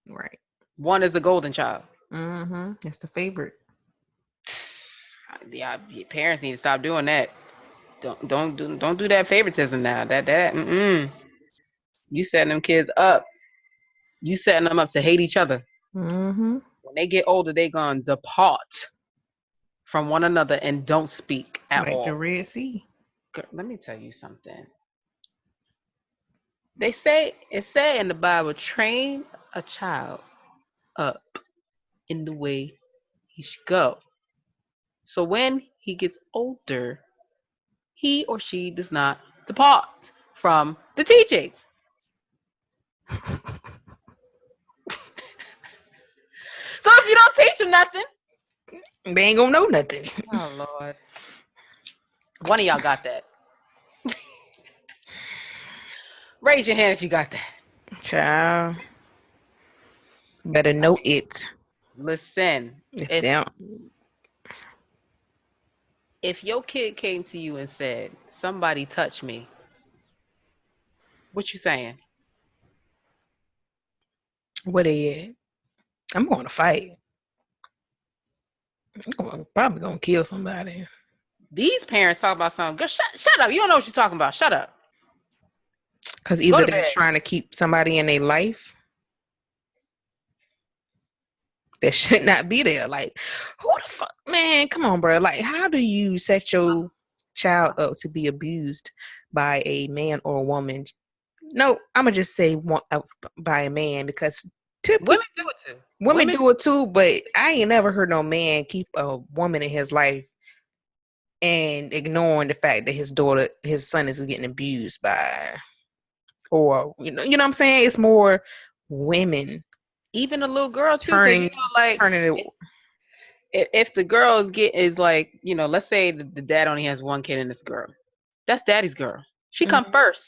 right.
One is the golden child.
Mm-hmm. That's the favorite.
Yeah, parents need to stop doing that. Don't do that favoritism now. That. You setting them kids up. You setting them up to hate each other.
Mm-hmm.
When they get older, they gonna depart from one another and don't speak at
Like the
all.
Red Sea.
Girl, let me tell you something. They say it say in the Bible, train a child up in the way he should go. So when he gets older, he or she does not depart from the teachings. So if you don't teach them nothing,
They ain't gonna know nothing.
oh Lord, one of y'all got that. Raise your hand if you got that.
Child, better
I
know
mean,
it.
listen,
If
if
they don't,
if your kid came to you and said, "Somebody touch me," what you saying?
where they at? I'm going to fight. Probably gonna kill somebody.
These parents talk about something. Girl, shut up. You don't know what you're talking about. Shut up.
Cause
Go
either
to
they're
bed.
trying to keep somebody in their life that should not be there. Like, who the fuck, man? Come on, bro. Like, how do you set your child up to be abused by a man or a woman? No, I'm gonna just say by a man because typically
Women do it too.
women
Women.
do it too. But I ain't never heard no man keep a woman in his life and ignoring the fact that his son is getting abused by, or you know what I'm saying? It's more women
Even a little girl too, because
turning
like
turning it.
if the girl is like, let's say the dad only has one kid and it's a girl, that's daddy's girl. She come
Mhm.
first.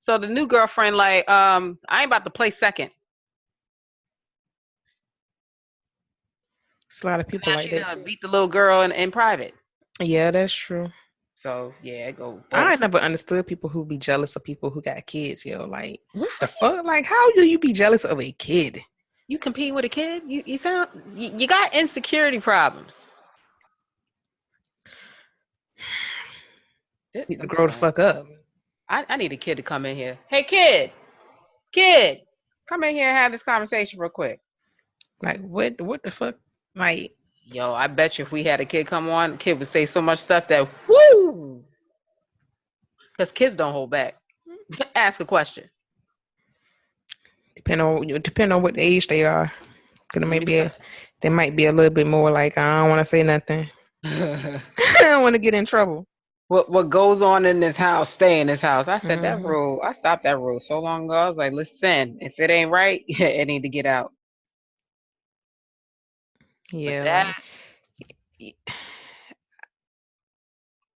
So the new girlfriend like, I ain't about to play second.
It's a lot of
So
people
now
like
she's
that
gonna
too.
beat the little girl in private.
Yeah, that's true.
So yeah, it go both.
I never understood people who be jealous of people who got kids, yo. Like, what the fuck? Like, how do you be jealous of a kid?
You competing with a kid? You sound you got insecurity problems.
Need to
I'm
grow the
telling you,
fuck up.
I need a kid to come in here. Hey kid, come in here and have this conversation real quick.
Like, what the fuck? Like,
Yo, I bet you if we had a kid come on, kid would say so much stuff that woo, because kids don't hold back. Ask a question.
depend on what age they are. Cause
Let me tell
they might be a little bit more like, I don't want to say nothing.
you.
I don't want to get in trouble.
What goes on in this house, stay in this house. I said that
Hmm.
rule. I stopped that rule so long ago. I was like, listen, if it ain't right, it need to get out. But
Yeah,
that
like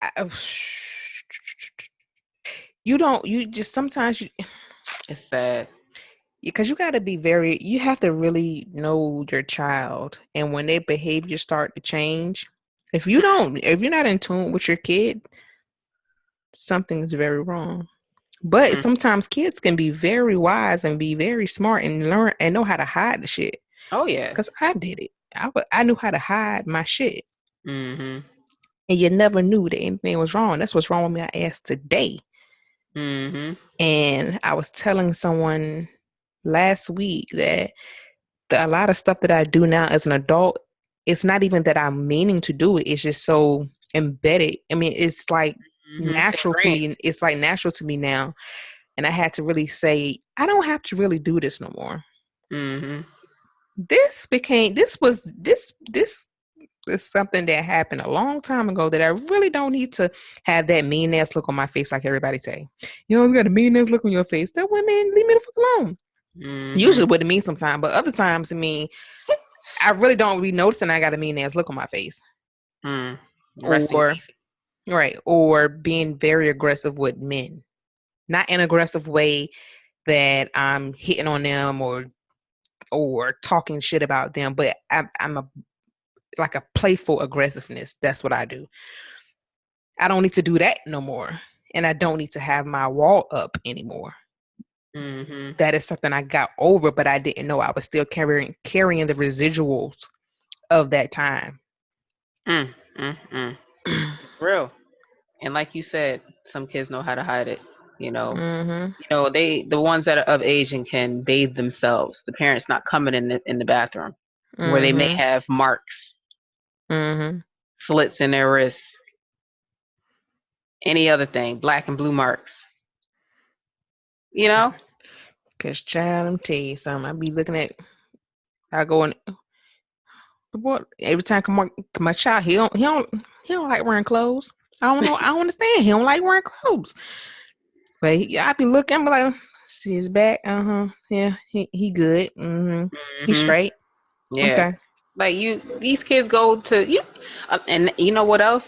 I, you don't. You just sometimes you
is sad.
because you got to be very. You have to really know your child, and when their behavior start to change, if you're not in tune with your kid, something is very wrong. But
Mm.
sometimes kids can be very wise and be very smart and learn and know how to hide the shit.
Oh yeah.
Cause I did it. I knew how to hide my shit,
Mhm.
and you never knew that anything was wrong. That's what's wrong with me. I asked today,
Mhm.
and I was telling someone last week that a lot of stuff that I do now as an adult, it's not even that I'm meaning to do it. It's just so embedded. I mean, it's like
Mhm. It's
natural to
ingrained.
me. It's like natural to me now. And I had to really say, I don't have to really do this no more.
Mhm.
This is something that happened a long time ago that I really don't need to have that mean ass look on my face like everybody say. You always got a mean ass look on your face. That women leave me the fuck alone.
Mhm.
Usually what it means sometimes, but other times I mean I really don't be noticing I got a mean ass look on my face.
Mm. Resting
Or
beef.
right. Or being very aggressive with men. Not in an aggressive way that I'm hitting on them or talking shit about them, but I'm a like a playful aggressiveness. That's what I do. I don't need to do that no more. And I don't need to have my wall up anymore.
Mhm.
That is something I got over, but I didn't know I was still carrying the residuals of that time.
Mm. Mm. Mm. It's real. And like you said, some kids know how to hide it. You know.
Mm-hmm.
The ones that are of age and can bathe themselves. The parents not coming in the bathroom where they may
Mm-hmm.
have marks,
Mm-hmm.
slits in their wrists, any other thing, black and blue marks. You know.
Cause child, I'm tell you something. I be looking at I go in The boy, every time my child, he don't like wearing clothes. I don't know. I don't understand. He don't like wearing clothes. But I be looking, I'm like, see his back. Yeah, he good. He
Hmm.
straight.
Yeah.
Okay.
Like these kids go to you, and you know what else?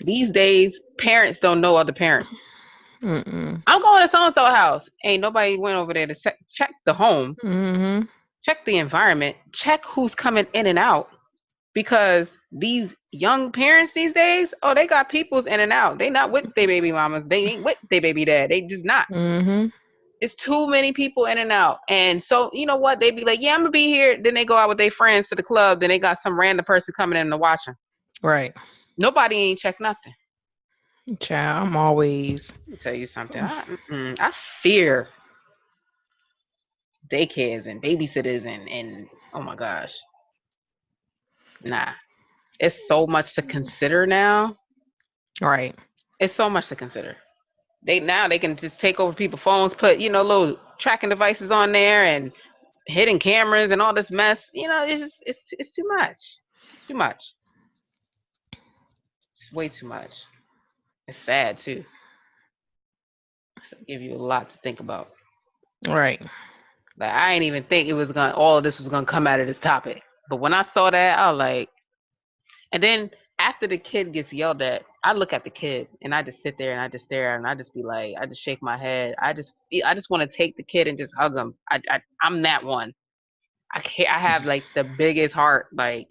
These days, parents don't know other parents.
Mm-mm.
I'm going to so and so house. Ain't nobody went over there to check the home,
Mm-hmm.
check the environment, check who's coming in and out. Because these young parents these days, oh, they got peoples in and out. They not with their baby mamas. They ain't with their baby dad. They just not.
Mm-hmm.
It's too many people in and out. And so, you know what? They be like, yeah, I'm gonna be here. Then they go out with their friends to the club. Then they got some random person coming in to watch them.
Right.
Nobody ain't check nothing.
Child, I'm always.
Let me tell you something. I fear daycares and babysitters and oh my gosh, nah. It's so much to consider now.
Right.
It's so much to consider. They can just take over people's phones, put little tracking devices on there and hidden cameras and all this mess. It's just it's too much. It's too much. It's way too much. It's sad too. So give you a lot to think about.
Right.
Like I didn't even think it was gonna all of this was gonna come out of this topic. But when I saw that, I was like, and then after the kid gets yelled at, I look at the kid and I just sit there and I just stare at him and I just be like, I just shake my head. I just want to take the kid and just hug him. I'm that one. I have like the biggest heart. Like,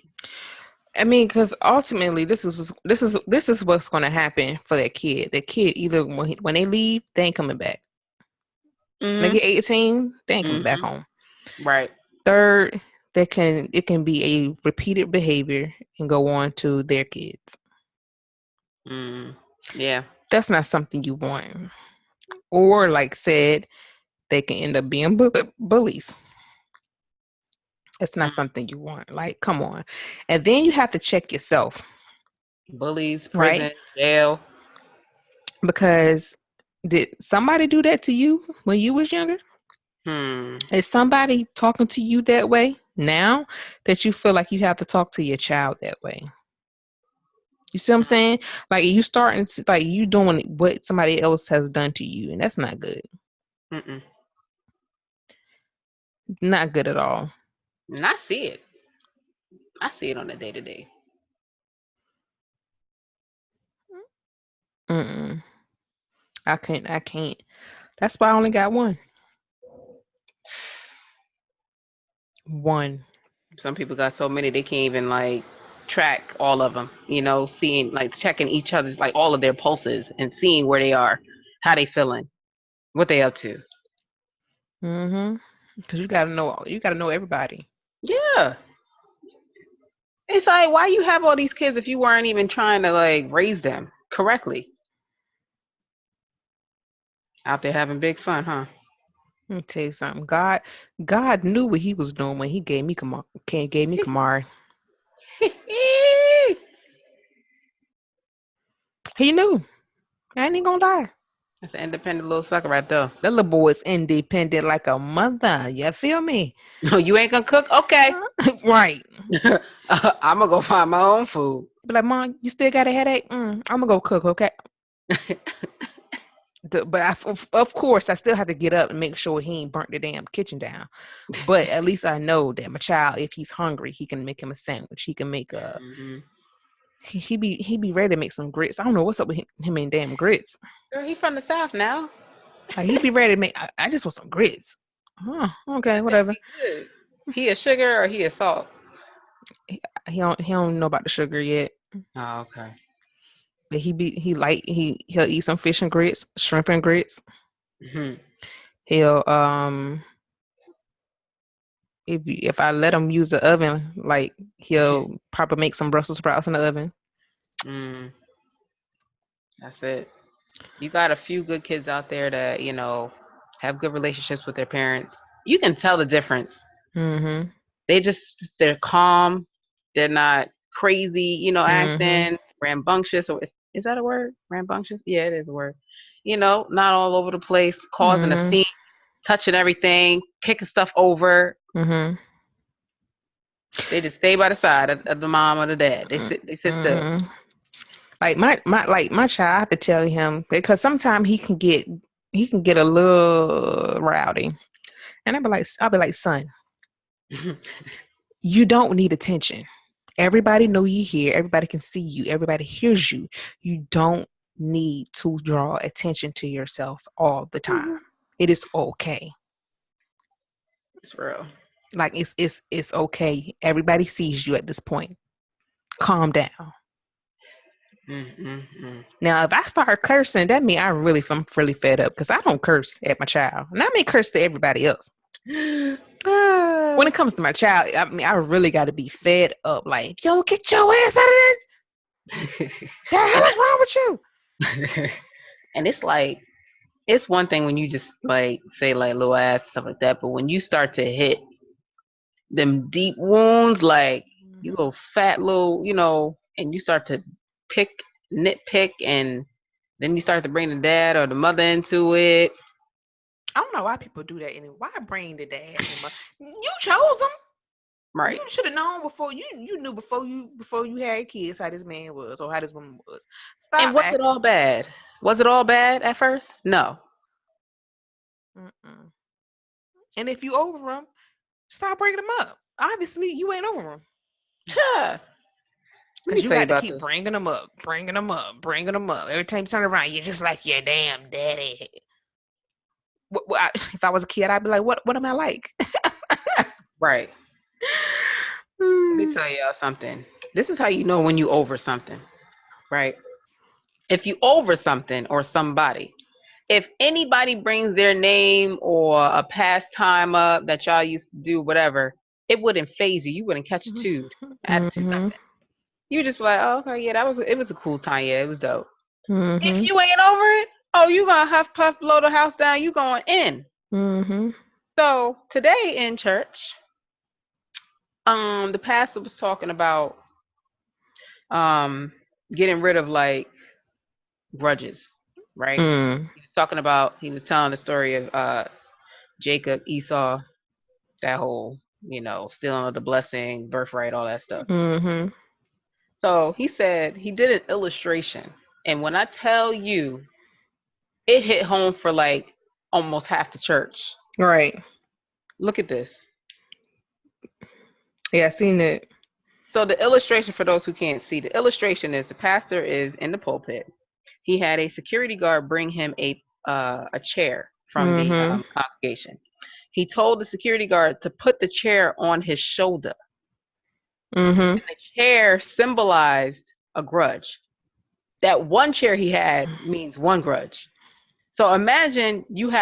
I mean, because ultimately, this is what's going to happen for that kid. That kid either when they leave, they ain't coming back. When they
mhm,
get 18, they ain't coming back
mhm,
home.
right,
Third, it can be a repeated behavior and go on to their kids.
mm, yeah,
That's not something you want. Or like said, they can end up being bullies. It's not
mm.
something you want. Like, come on. And then you have to check yourself,
Bullies,
right?
prison, jail.
Because did somebody do that to you when you was younger?
Hmm.
Is somebody talking to you that way now that you feel like you have to talk to your child that way? You see what I'm saying? Like you starting to, like you doing what somebody else has done to you, and that's not good.
Mm-mm.
Not good at all.
And I see it. I see it on a day to day.
Mm-mm. I can't. I can't. That's why I only got one. One.
Some people got so many they can't even like track all of them. Seeing like checking each other's like all of their pulses and seeing where they are, how they feeling, what they up to.
Mm-hmm. Because you gotta know. You gotta know everybody.
Yeah. It's like why you have all these kids if you weren't even trying to like raise them correctly? Out there having big fun, huh?
Let me tell you something. God knew what He was doing when He gave me Kamari. He knew. I ain't even gonna lie.
That's an independent little sucker right there.
That little boy is independent like a mother. You feel me?
No, you ain't gonna cook? Okay.
Right.
I'm gonna go find my own food.
Be like, Mom, you still got a headache? I'm gonna go cook, okay? Of course, I still have to get up and make sure he ain't burnt the damn kitchen down. But at least I know that my child, if he's hungry, he can make him a sandwich. He can make a.
Hmm.
He be ready to make some grits. I don't know what's up with him and damn grits.
Girl, he from the south now.
Like he be ready to make. I just want some grits. Okay,
That
whatever.
be good. He a sugar or he a salt?
He don't know about the sugar yet.
Oh, okay.
But he'll eat some fish and grits, shrimp and grits.
Hmm.
He'll if I let him use the oven, like he'll probably make some Brussels sprouts in the oven.
Mm, that's it. You got a few good kids out there that have good relationships with their parents. You can tell the difference.
Mm-hmm.
They're calm. They're not crazy,
Mm-hmm.
acting rambunctious. Or is that a word? Rambunctious? Yeah, it is a word. Not all over the place, causing a
Mm-hmm.
scene, touching everything, kicking stuff over.
Mm-hmm.
They just stay by the side of the mom or the dad. They sit still.
Mm-hmm. Like my child, I have to tell him because sometimes he can get a little rowdy, and I'll be like, son, you don't need attention. Everybody know you here. Everybody can see you. Everybody hears you. You don't need to draw attention to yourself all the time. It is okay.
It's real.
Like it's okay. Everybody sees you at this point. Calm down.
Mm.
Now, if I start cursing, that means I'm really fed up because I don't curse at my child, and I may curse to everybody else. When it comes to my child, I mean, I really got to be fed up. Like, yo, get your ass out of this. The hell is wrong with you?
And it's like, it's one thing when you just like say like little ass stuff like that, but when you start to hit them deep wounds, like you little fat little, and you start to pick, nitpick, and then you start to bring the dad or the mother into it.
I don't know why people do that. Anyway, why bring the dad and mother? You chose them.
Right.
You should have known before you knew before you had kids how this man was or how this woman was. Stop
And was it
acting.
all bad? Was it all bad at first? No.
Mm-mm. And if you over them, stop bringing them up. Obviously, you ain't over them.
Yeah.
Because you got to keep bringing them up, bringing them up, bringing them up. Every time you turn around, you're just like your damn daddy. If I was a kid, I'd be like, what am I like?
Right. Let me tell y'all something. This is how you know when you over something, right? If you over something or somebody, if anybody brings their name or a past time up that y'all used to do, whatever, it wouldn't phase you. You wouldn't catch a attitude, nothing. You just like, oh, okay, yeah, it was a cool time. Yeah, it was dope. If you ain't over it, oh, you gonna huff puff blow the house down. You going in. So today in church, the pastor was talking about getting rid of like grudges, right? He was telling the story of Jacob, Esau, that whole, stealing of the blessing, birthright, all that stuff. So he said he did an illustration. And when I tell you, it hit home for like almost half the church.
Right.
Look at this.
Yeah, I seen it.
So the illustration, for those who can't see, the illustration is the pastor is in the pulpit. He had a security guard bring him a chair from the congregation. He told the security guard to put the chair on his shoulder. And the chair symbolized a grudge. That one chair he had means one grudge. So imagine you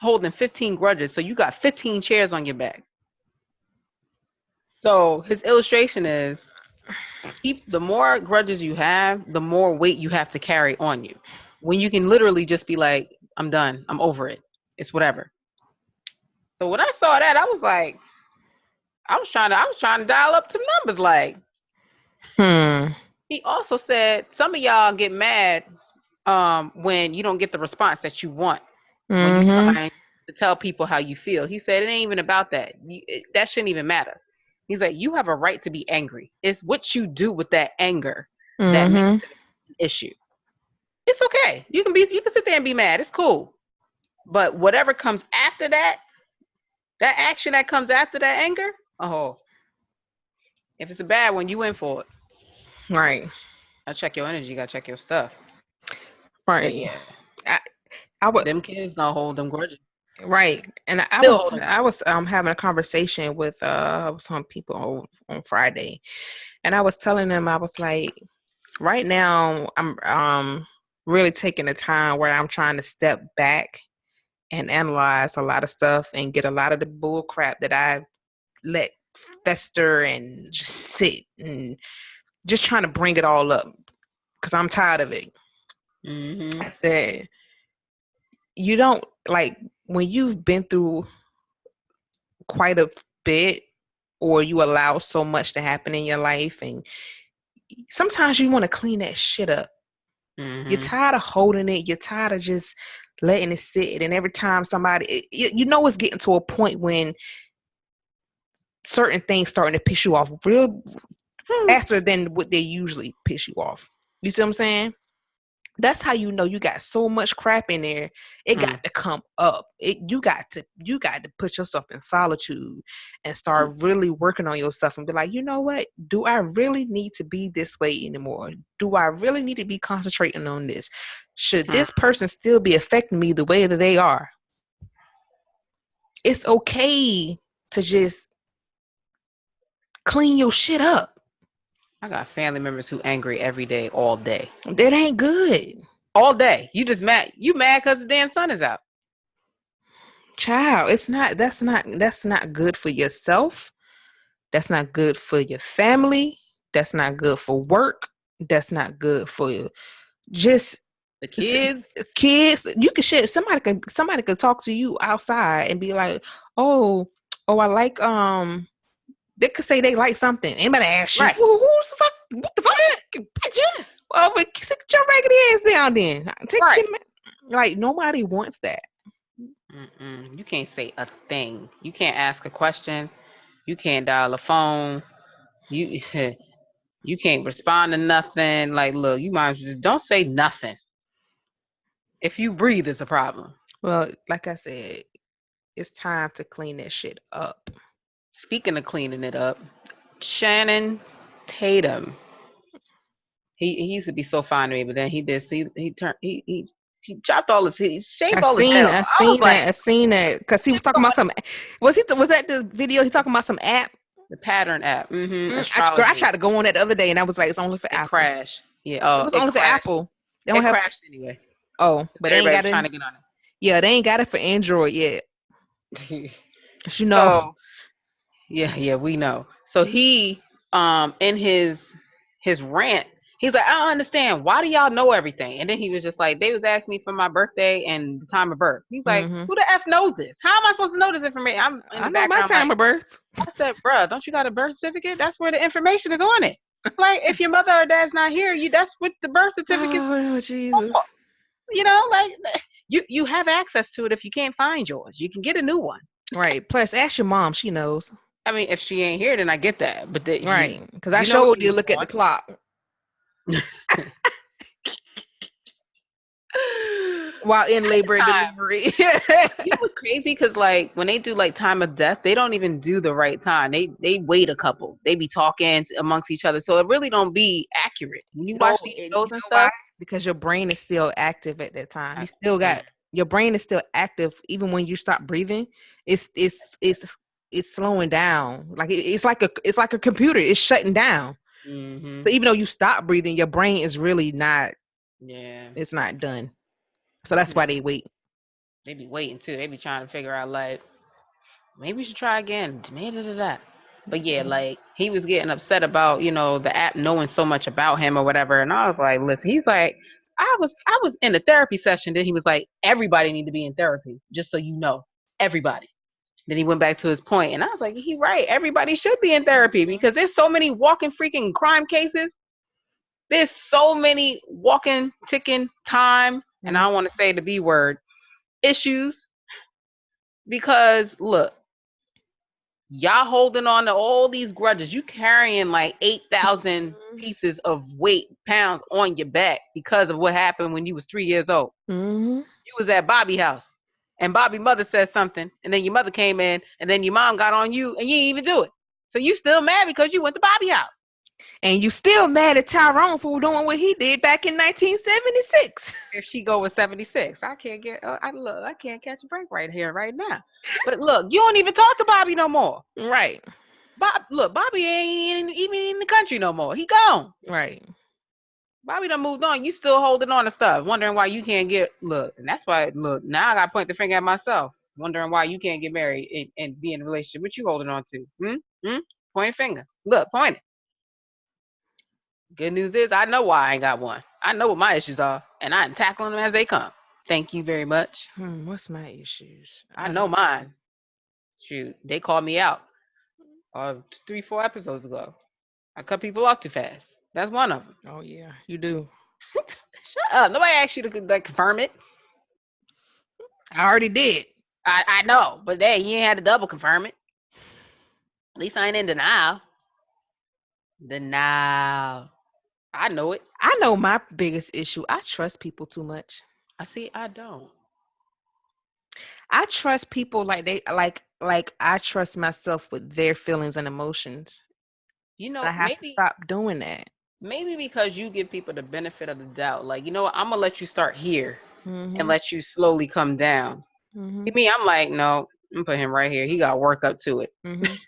holding 15 grudges. So you got 15 chairs on your back. So his illustration is, the more grudges you have, the more weight you have to carry on you. When you can literally just be like, I'm done. I'm over it. It's whatever. So when I saw that, I was like, I was trying to dial up some numbers. Like, he also said some of y'all get mad when you don't get the response that you want. When you trying to tell people how you feel. He said it ain't even about that. That shouldn't even matter. He's like, you have a right to be angry. It's what you do with that anger that makes it an issue. It's okay. You can sit there and be mad. It's cool. But whatever comes after that action that comes after that anger, if it's a bad one, you in for it.
Right.
I check your energy. You gotta check your stuff.
Right.
But yeah. Them kids don't hold them grudges.
Right. And I was having a conversation with some people on Friday, and I was telling them, I was like, right now I'm really taking the time where I'm trying to step back and analyze a lot of stuff and get a lot of the bull crap that I let fester and just sit, and just trying to bring it all up because I'm tired of it. I said, you don't, like, when you've been through quite a bit, or you allow so much to happen in your life, and sometimes you want to clean that shit up. You're tired of holding it. You're tired of just letting it sit. And every time somebody, it's getting to a point when certain things starting to piss you off real faster than what they usually piss you off. You see what I'm saying? That's how you know you got so much crap in there. It got to come up. You got to put yourself in solitude and start really working on yourself and be like, you know what? Do I really need to be this way anymore? Do I really need to be concentrating on this? Should this person still be affecting me the way that they are? It's okay to just clean your shit up.
I got family members who angry every day, all day.
That ain't good.
All day. You just mad. You mad because the damn sun is out.
Child, it's not that's not good for yourself. That's not good for your family. That's not good for work. That's not good for you. Just
The kids.
kids. You can share. Somebody could talk to you outside and be like, oh, I like They could say they like something. Anybody ask you,
Right.
who's the fuck? What the fuck? Bitch.
Yeah.
Well, sit your raggedy ass down then.
Right.
Like nobody wants that.
You can't say a thing. You can't ask a question. You can't dial a phone. You you can't respond to nothing. Like, look, you might as well just don't say nothing. If you breathe, it's a problem.
Well, like I said, it's time to clean that shit up.
Speaking of cleaning it up, Shannon Tatum. He used to be so fine to me, but then he turned he chopped all his he shaved all his hair off. I was like,
I seen that, because he was talking about some. Was that the video? He talking about some app?
the pattern app,
Girl, I
astrology.
tried to go on that the other day, and I was like, it's only for
It
Apple.
crashed. Yeah.
It
Oh,
was
it
only for
crashed.
Apple. They don't
It
have.
crashed anyway.
Oh, but they ain't
Everybody
got
was trying
it.
to get on
Yeah, they ain't got it for Android yet.
it.
You know.
So yeah, we know. So he in his rant, he's like, I don't understand. Why do y'all know everything? And then he was just like, they was asking me for my birthday and the time of birth. He's like,
Mm-hmm.
who the F knows this? How am I supposed to know this information? I'm in
I
the
know my
background
time
like,
of birth.
I said, bruh, don't you got a birth certificate? That's where the information is on it. Like, if your mother or dad's not here, that's what the birth certificate's
Oh Jesus.
for. You know, like you have access to it if you can't find yours. You can get a new one.
Right. Plus, ask your mom. She knows.
I mean, if she ain't here, then I get that. But
Right. Because I
you know what
showed
you
you look at the
want.
clock while in labor and
Time.
delivery.
You know what's crazy? Because like when they do like time of death, they don't even do the right time. They wait a couple. They be talking amongst each other, so it really don't be accurate. When you
No,
watch these
and
shows
you
and
know why?
stuff,
Because your brain is still active at that time. You still
mm,
got your brain is still active even when you stop breathing. It's slowing down. Like it's like a computer. It's shutting down.
mm-hmm.
So even though you stop breathing, your brain is really not.
Yeah,
It's not done. So that's why they wait.
they be waiting too. They be trying to figure out like maybe we should try again. Maybe that. But yeah, like he was getting upset about the app knowing so much about him or whatever, and I was like, listen, he's like, I was in a therapy session. Then he was like, everybody need to be in therapy, just so you know, everybody. Then he went back to his point, and I was like, he right, everybody should be in therapy because there's so many walking freaking crime cases. There's so many walking ticking time, and I don't want to say the B word issues because look, y'all holding on to all these grudges. You carrying like 8,000 pieces of weight pounds on your back because of what happened when you was 3 years old.
Mm-hmm.
You was at Bobby house, and Bobby mother said something, and then your mother came in, and then your mom got on you, and you didn't even do it. So you still mad because you went to Bobby house.
And you still mad at Tyrone for doing what he did back in 1976.
If she go with 76, I can't get. I can't catch a break right here, right now. But look, you don't even talk to Bobby no more.
Right.
Bobby ain't even in the country no more. He gone.
Right.
Bobby done moved on. You still holding on to stuff, wondering why you can't get. Look, and that's why. Look, now I got to point the finger at myself, wondering why you can't get married and be in a relationship. What you holding on to? Point a finger. Look, point it. Good news is I know why I ain't got one. I know what my issues are, and I'm tackling them as they come. Thank you very much.
What's my issues?
I
I
know
don't.
mine. Shoot, they called me out 3, 4 episodes ago. I cut people off too fast. That's one of them.
Oh yeah, you do.
Shut up. Nobody asked you to like, confirm it.
I already did.
I know, but hey, you ain't had to double confirm it. At least I ain't in denial. Denial. I know it.
I know my biggest issue. I trust people too much.
I see. I don't.
I trust people like they like I trust myself with their feelings and emotions.
You
And
know,
I have to
maybe
stop doing that.
maybe because you give people the benefit of the doubt. Like, you know what? I'm gonna let you start here and
Mhm.
let you slowly come down.
Mhm.
Me, I'm like, no, I'm gonna put him right here. He got to work up to it.
Mhm.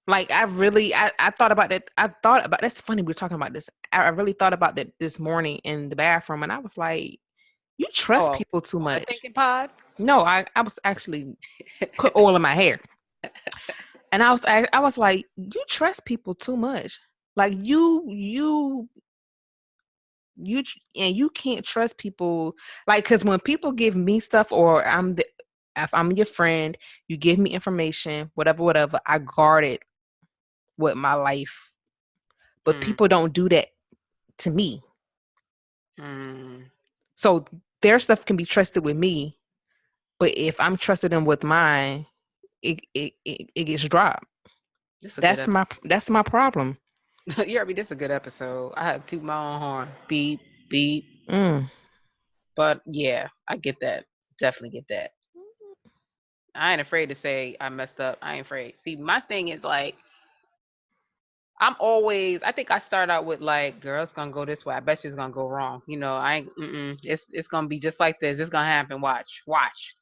Like I really I thought about that. I thought about that's funny we're talking about this. I really thought about that this morning in the bathroom and I was like, you trust
Oh,
people too
on the
much.
thinking pod.
No, I was actually put oil in my hair. And I was like, you trust people too much. Like and you can't trust people like because when people give me stuff or if I'm your friend, you give me information, whatever, I guard it with my life. But
Mm,
people don't do that to me.
mm,
So their stuff can be trusted with me, but if I'm trusted them with mine, it gets dropped.
this a good
That's my problem.
episode. You heard me. This a good episode. I had to toot my own horn. Beep beep.
Mm.
But yeah, I get that. Definitely get that. I ain't afraid to say I messed up. I ain't afraid. See, my thing is like I'm always. I think I start out with like, girl, it's gonna go this way. I bet you it's gonna go wrong. You know, I ain't. It's gonna be just like this. It's gonna happen. Watch, watch.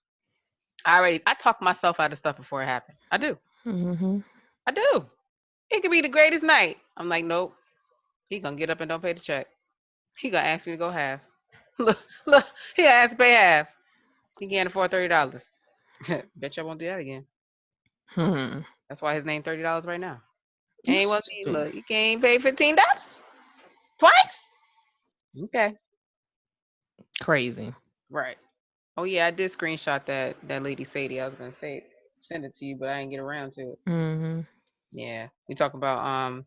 I talk myself out of stuff before it happens. I do.
Mm-hmm.
I do. It could be the greatest night. I'm like, nope. He gonna get up and don't pay the check. He gonna ask me to go half. look, look. He gonna ask to pay half. He can't afford $30. Bet you I won't do that again.
Hmm.
That's why his name $30 right now.
You
Ain't what me.
stupid.
Look, you can't pay $15 twice. Okay,
Crazy.
right. Oh yeah, I did screenshot that lady Sadie. I was gonna say send it to you, but I didn't get around to it.
Mm-hmm.
Yeah, we talk about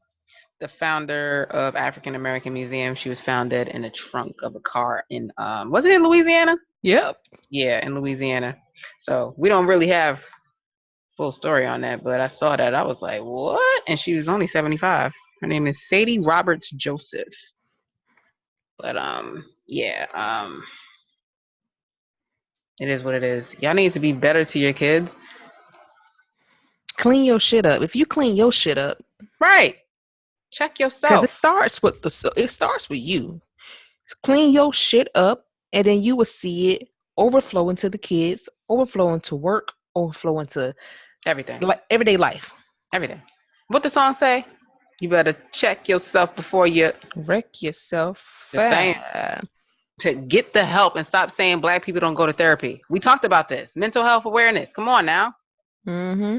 the founder of African American Museum. She was found dead in the trunk of a car in was it in Louisiana?
Yep.
Yeah, in Louisiana. So we don't really have full story on that, but I saw that. I was like, what? And she was only 75. Her name is Sadie Roberts Joseph. But yeah, it is what it is. Y'all need to be better to your kids.
Clean your shit up. If you clean your shit up,
Right. Check
because
yourself.
it starts with you. Clean your shit up, and then you will see it overflow into the kids, overflow into work, overflow into
Everything.
like everyday life.
Everything. What the song say? You better check yourself before you
Wreck yourself
just saying
fast.
to get the help and stop saying black people don't go to therapy. We talked about this. Mental health awareness. Come on now.
Mm-hmm.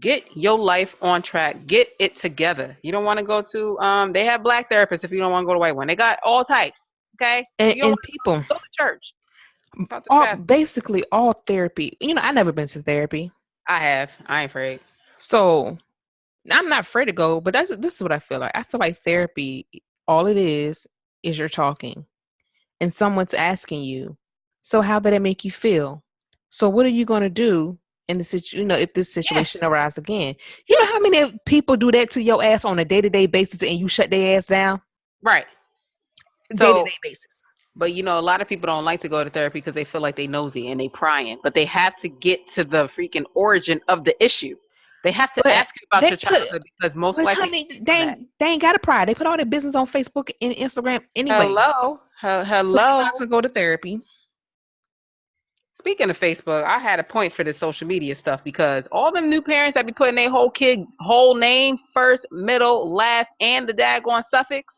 Get your life on track. Get it together. You don't want to go to they have black therapists if you don't want to go to white one. They got all types. Okay? If you don't
And
want
people,
to go to church. Talk to the
all
pastor.
basically all therapy. I never been to therapy,
I have. I ain't afraid.
so I'm not afraid to go. But this is what I feel like. I feel like therapy, all it is you're talking, and someone's asking you, so how did it make you feel? So what are you gonna do in the if this
Yeah.
situation arises again? You know
Yeah.
how many people do that to your ass on a day-to-day basis, and you shut their ass down
Right. So
day-to-day basis.
but a lot of people don't like to go to therapy because they feel like they nosy and they prying. But they have to get to the freaking origin of the issue. They have to
But
ask you about
they
your
put
childhood because most
But
likely
honey,
it came from that.
they ain't got a pride. They put all their business on Facebook and Instagram anyway.
Hello,
So you might
hello.
as well go to therapy.
Speaking of Facebook, I had a point for this social media stuff because all them new parents that be putting their whole kid whole name first, middle, last, and the daggone suffix.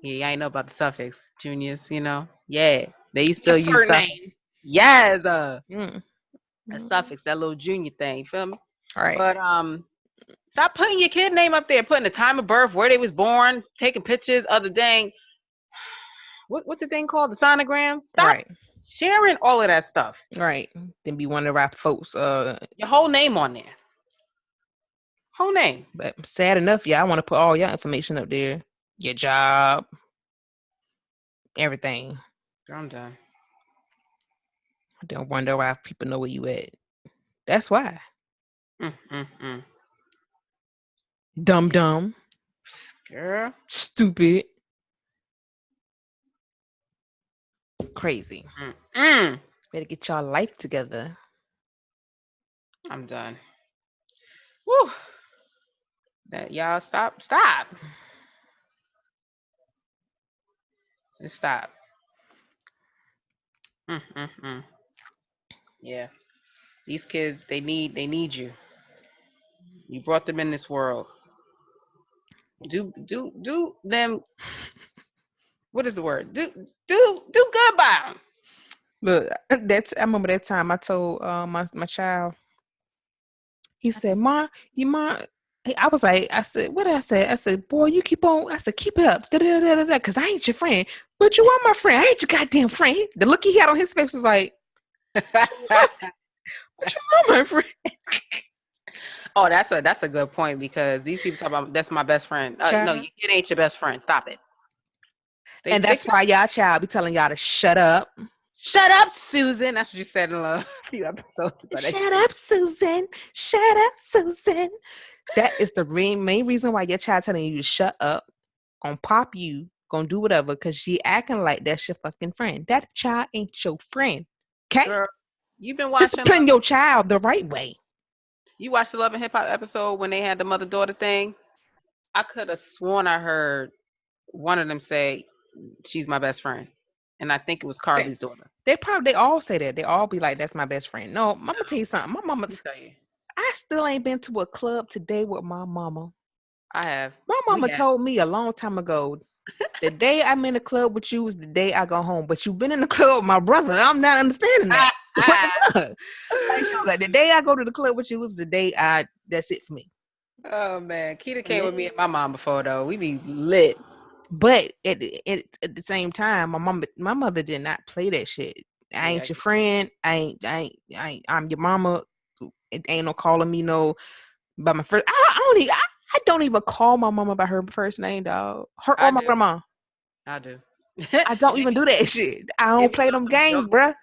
Yeah, I know about the suffix, juniors. Yeah, they
Your
still use suffix.
surname.
Yes,
Mm.
a
Mm.
suffix, that little junior thing. You feel me?
All right.
But stop putting your kid name up there, putting the time of birth, where they was born, taking pictures of the dang what's the thing called? The sonogram? Stop
Right.
sharing all of that stuff.
Right. Then be one of our folks.
Your whole name on there. Whole name.
But sad enough, yeah, I want to put all your information up there. Your job, everything.
I'm done.
I don't wonder why people know where you at. That's why.
Mm, mm, mm.
Dumb dumb.
Girl.
Stupid. Crazy.
Mm-mm.
Better get y'all life together.
I'm done. Woo. That y'all stop. Just stop. Mm-mm-mm. Yeah. These kids, they need you. You brought them in this world. Do them. What is the word? Do good by them.
Look, I remember that time I told my child. He said, "Ma, you ma." I was like, I said, what did I say? I said, boy, you keep on. I said, keep it up, because I ain't your friend, but you are my friend. I ain't your goddamn friend. The look he had on his face was like, what you are my friend?
Oh, that's a good point because these people talk about that's my best friend. No,
Child.
it ain't your best friend. Stop it.
And
They
that's why y'all child be telling y'all to shut up.
shut up, Susan. That's what you said in a few episodes about that
Shut
shit.
up, Susan. Shut up, Susan. That is the main reason why your child telling you to shut up, gonna pop you, gonna do whatever, because she acting like that's your fucking friend. That child ain't your friend. Okay?
Girl, you've been watching
Discipline your child the right way.
you watched the Love and Hip Hop episode when they had the mother daughter thing. I could have sworn I heard one of them say she's my best friend, and I think it was
They,
Carly's daughter.
they all say that. They all be like, that's my best friend. No, I'm gonna tell you something. My mama,
Let me tell you,
I still ain't been to a club today with my mama.
I have.
My
We
mama
have.
told me a long time ago, the day I'm in the club with you is the day I go home. But you've been in the club with my brother. I'm not understanding that. What the fuck? Like, she was like, the day I go to the club with you is the day that's it for me.
Oh man, Keita came
Yeah.
with me and my mom before though. We be lit.
But at the same time, my mother did not play that shit. I
Yeah,
ain't your friend. I'm your mama. It ain't no calling me no by my first. I don't even call my mama by her first name, dog. Her or
I
my
do.
grandma.
I do.
I don't even do that shit. I
It
don't
be
play
on
them
some
games,
joke.
bruh.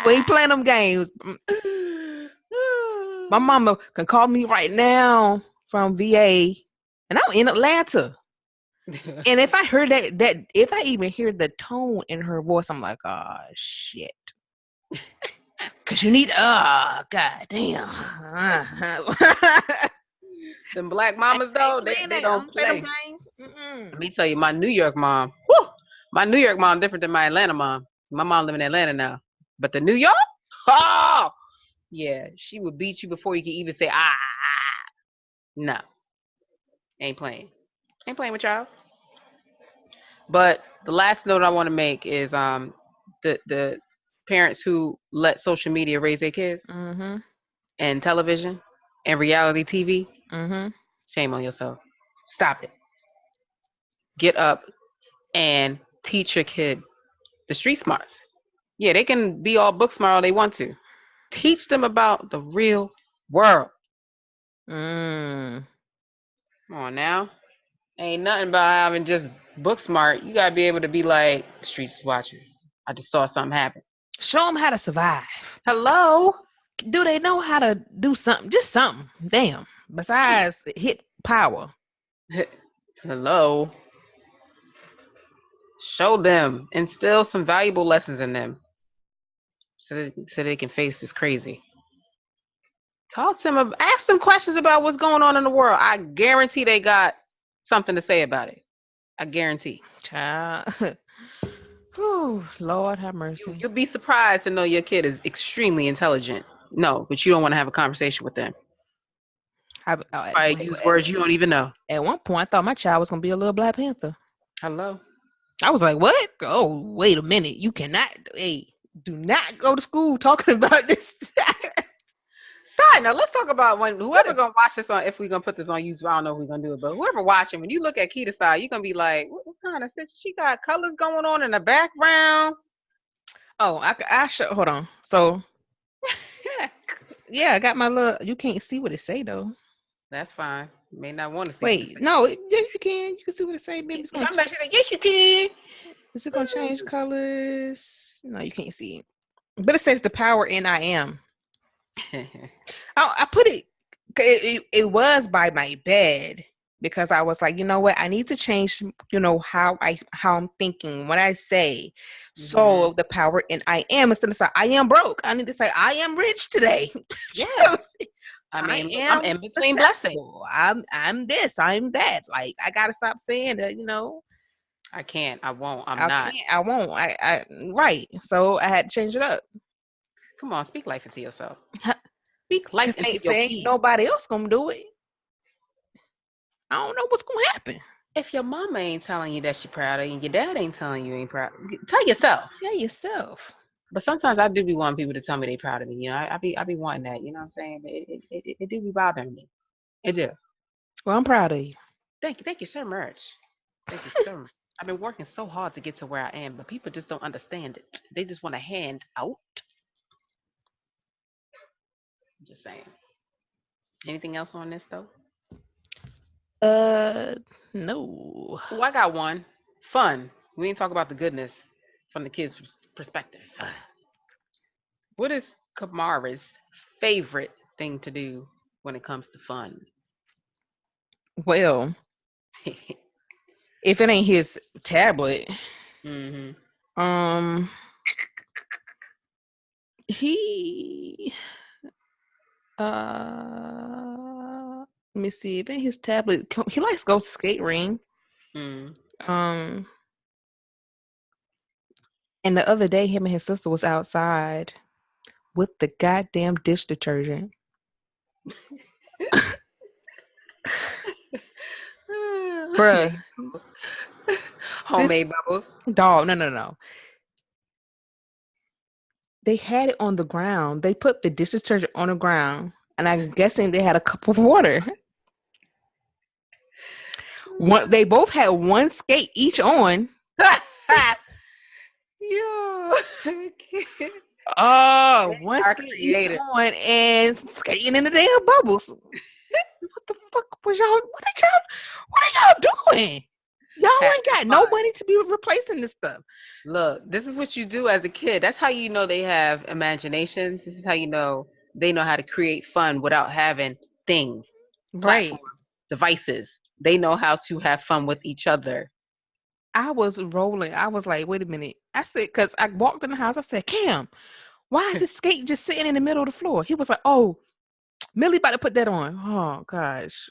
We ain't playing them games. My mama can call me right now from VA, and I'm in Atlanta. And if I heard that if I even hear the tone in her voice, I'm like, oh shit. Cause you need god damn.
Them black mamas
I ain't
though,
playing
they
that. I
don't
don't play them
play.
games. Mm-mm.
Let me tell you, my New York mom. Whew, my New York mom different than my Atlanta mom. My mom live in Atlanta now, but the New York, oh yeah, she would beat you before you could even say ah. No, ain't playing. Ain't playing with y'all. But the last note I want to make is the parents who let social media raise their kids
Mm-hmm.
and television and reality TV.
Mm-hmm.
Shame on yourself. Stop it. Get up and teach your kid the street smarts. Yeah, they can be all book smart all they want to. Teach them about the real world.
Mm.
Come on now. Ain't nothing about having just book smart. You gotta be able to be like, the streets is watching. I just saw something happen.
Show them how to survive.
Hello?
Do they know how to do something? Just something. Damn. Besides hit power.
Hello? Show them. Instill some valuable lessons in them so they can face this crazy. Talk to them. Ask them questions about what's going on in the world. I guarantee they got something to say about it. I guarantee.
Child. Whew, Lord have mercy.
You'll be surprised to know your kid is extremely intelligent. No, but you don't want to have a conversation with them. Probably use words you don't even know.
At one point, I thought my child was gonna be a little Black Panther.
Hello.
I was like, "What? Oh, wait a minute! You cannot. Hey, do not go to school talking about this."
Side note, let's talk about when whoever gonna watch this on. If we're gonna put this on YouTube, I don't know if we're gonna do it, but whoever watching, when you look at Keita's side, you're gonna be like, what kind of shit? She got colors going on in the background.
Oh, I show. Hold on. So yeah, I got my little. You can't see what it say though.
That's fine. You may not want to see what it
Wait,
says.
no, yes you can. You can see what it say. Maybe it's gonna.
I'm not sure. Yes, you can.
Is it gonna change colors? No, you can't see it. But it says the power in I am. I put it It was by my bed because I was like, you know what, I need to change, how I'm thinking when I say.
Mhm.
So the power in I am, instead of say I am broke, I need to say I am rich today.
Yeah. I
I
mean, look, I'm
am
in between blessings.
successful. I'm this. I'm that. Like I gotta stop saying that.
I can't. I won't. I'm
I
not.
can't. I won't. I right. So I had to change it up.
Come on, speak life into yourself. Speak life
Cause
into your
ain't
kids.
nobody else gonna do it. I don't know what's gonna happen.
If your mama ain't telling you that she proud of you, and your dad ain't telling you ain't proud, tell yourself.
Yeah, yourself.
But sometimes I do be wanting people to tell me they proud of me. I be wanting that. You know what I'm saying? It do be bothering me. It do.
Well, I'm proud of you.
Thank you so much. Thank you so much. I've been working so hard to get to where I am, but people just don't understand it. They just want a hand out. I'm just saying. Anything else on this though?
Uh, no.
Oh, I got one. Fun. We didn't talk about the goodness from the kids' perspective. What is Kamara's favorite thing to do when it comes to fun?
Well, if it ain't his tablet,
hmm
um, he let me see. If it ain't his tablet, he likes to go skate ring.
Mm.
Um, and the other day, him and his sister was outside with the goddamn dish detergent.
Make
Bruh, this
homemade bubbles.
dog, no, no, no. They had it on the ground. They put the dish detergent on the ground, and I'm guessing they had a cup of water. They both had one skate each on.
Yo,
Oh,
they
one
are
skate each
creative.
on and skating in the damn bubbles. What the fuck was y'all? What are y'all doing? Y'all
Having
ain't got no
fun.
money to be replacing this stuff.
Look, this is what you do as a kid. That's how you know they have imaginations. This is how you know they know how to create fun without having things,
Right.
platforms, devices. They know how to have fun with each other.
I was rolling. I was like, wait a minute. I said, because I walked in the house. I said, Cam, why is this skate just sitting in the middle of the floor? He was like, oh, Millie about to put that on. Oh, gosh.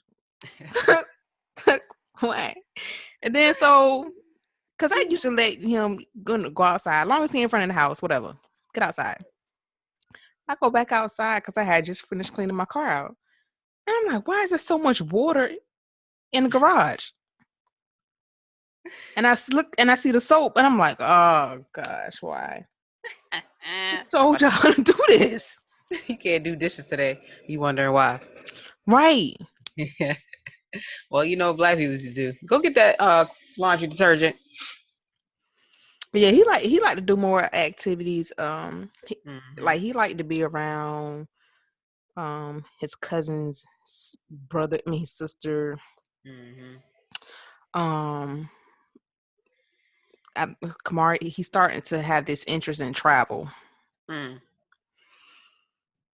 What? And then so, because I usually let him go outside, as long as he in front of the house, whatever. Get outside. I go back outside because I had just finished cleaning my car out. And I'm like, why is there so much water in the garage? And I look and I see the soap, and I'm like, oh gosh, why? Who told
But
y'all to do this?
you can't do dishes today. You wondering why?
Right.
Well, you know what black people used to do. Go get that laundry detergent.
But yeah, he like to do more activities.
hmm
Like he like to be around his cousin's brother, I mean his sister.
hmm
Um, Kamari, he's starting to have this interest in travel.
Mm.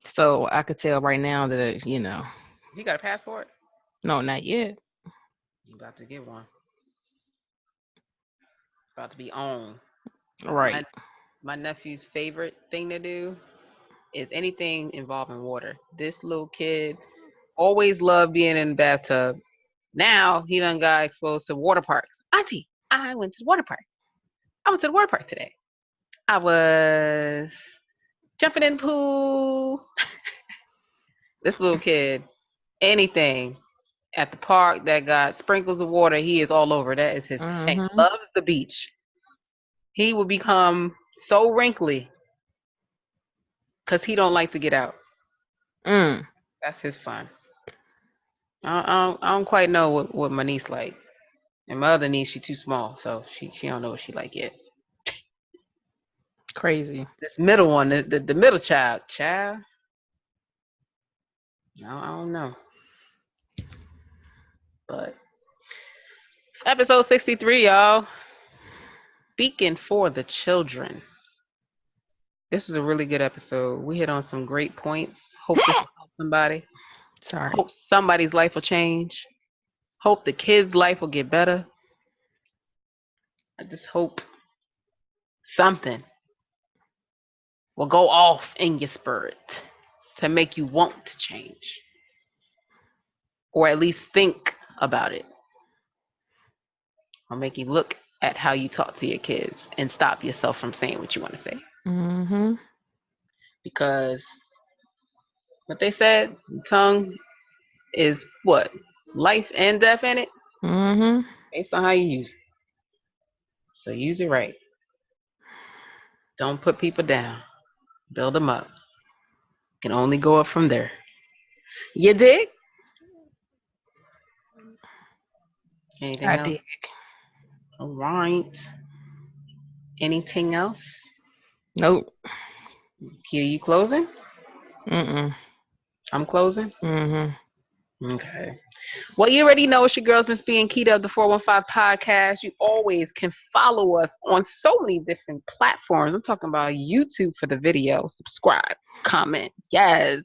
So I could tell right now that
You got a passport?
no, not yet.
You about to get one. About to be on. My
Right.
my nephew's favorite thing to do is anything involving water. This little kid always loved being in the bathtub. Now he done got exposed to water parks. Auntie, I went to the water park. I went to the water park today. I was jumping in the pool. This little kid, anything at the park that got sprinkles of water, he is all over. That is his thing.
Mm-hmm.
Loves the beach. He will become so wrinkly because he don't like to get out.
Mm.
That's his fun. I don't quite know what my niece like. And my other niece, she too small, so she don't know what she like yet.
Crazy.
This middle one, the middle child, I don't know. But it's episode 63, y'all. Speaking for the children. This was a really good episode. We hit on some great points. Hope this will help somebody.
Sorry.
Hope somebody's life will change. Hope the kid's life will get better. I just hope something will go off in your spirit to make you want to change, or at least think about it, or make you look at how you talk to your kids and stop yourself from saying what you want to say.
Mm-hmm.
Because what they said, the tongue is what? Life and death in it,
Mm-hmm.
based on how you use it. So use it right. Don't put people down. Build them up. You can only go up from there. You dig? Anything
I
else?
dig.
All right. Anything else?
Nope.
Kia, you closing?
Mm-mm.
I'm closing.
Mm-hmm.
Okay. Well, you already know it's your girls, Miss B and Keita of the 415 podcast. You always can follow us on so many different platforms. I'm talking about YouTube for the video. Subscribe, comment. Yes.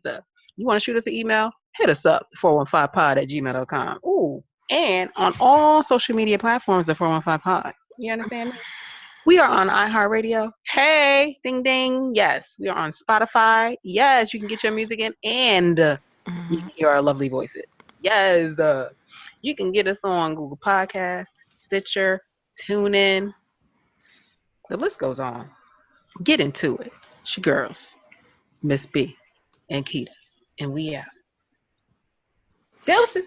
You want to shoot us an email? Hit us up, 415pod@gmail.com. Ooh. And on all social media platforms, the 415 pod. You understand me? We are on iHeartRadio. Hey, ding ding. Yes. We are on Spotify. Yes, you can get your music in and you
Mm-hmm.
can hear our lovely voices. Yes. You can get us on Google Podcasts, Stitcher, TuneIn. The list goes on. Get into it. It's your girls, Miss B and Keita. And we out. Deuces.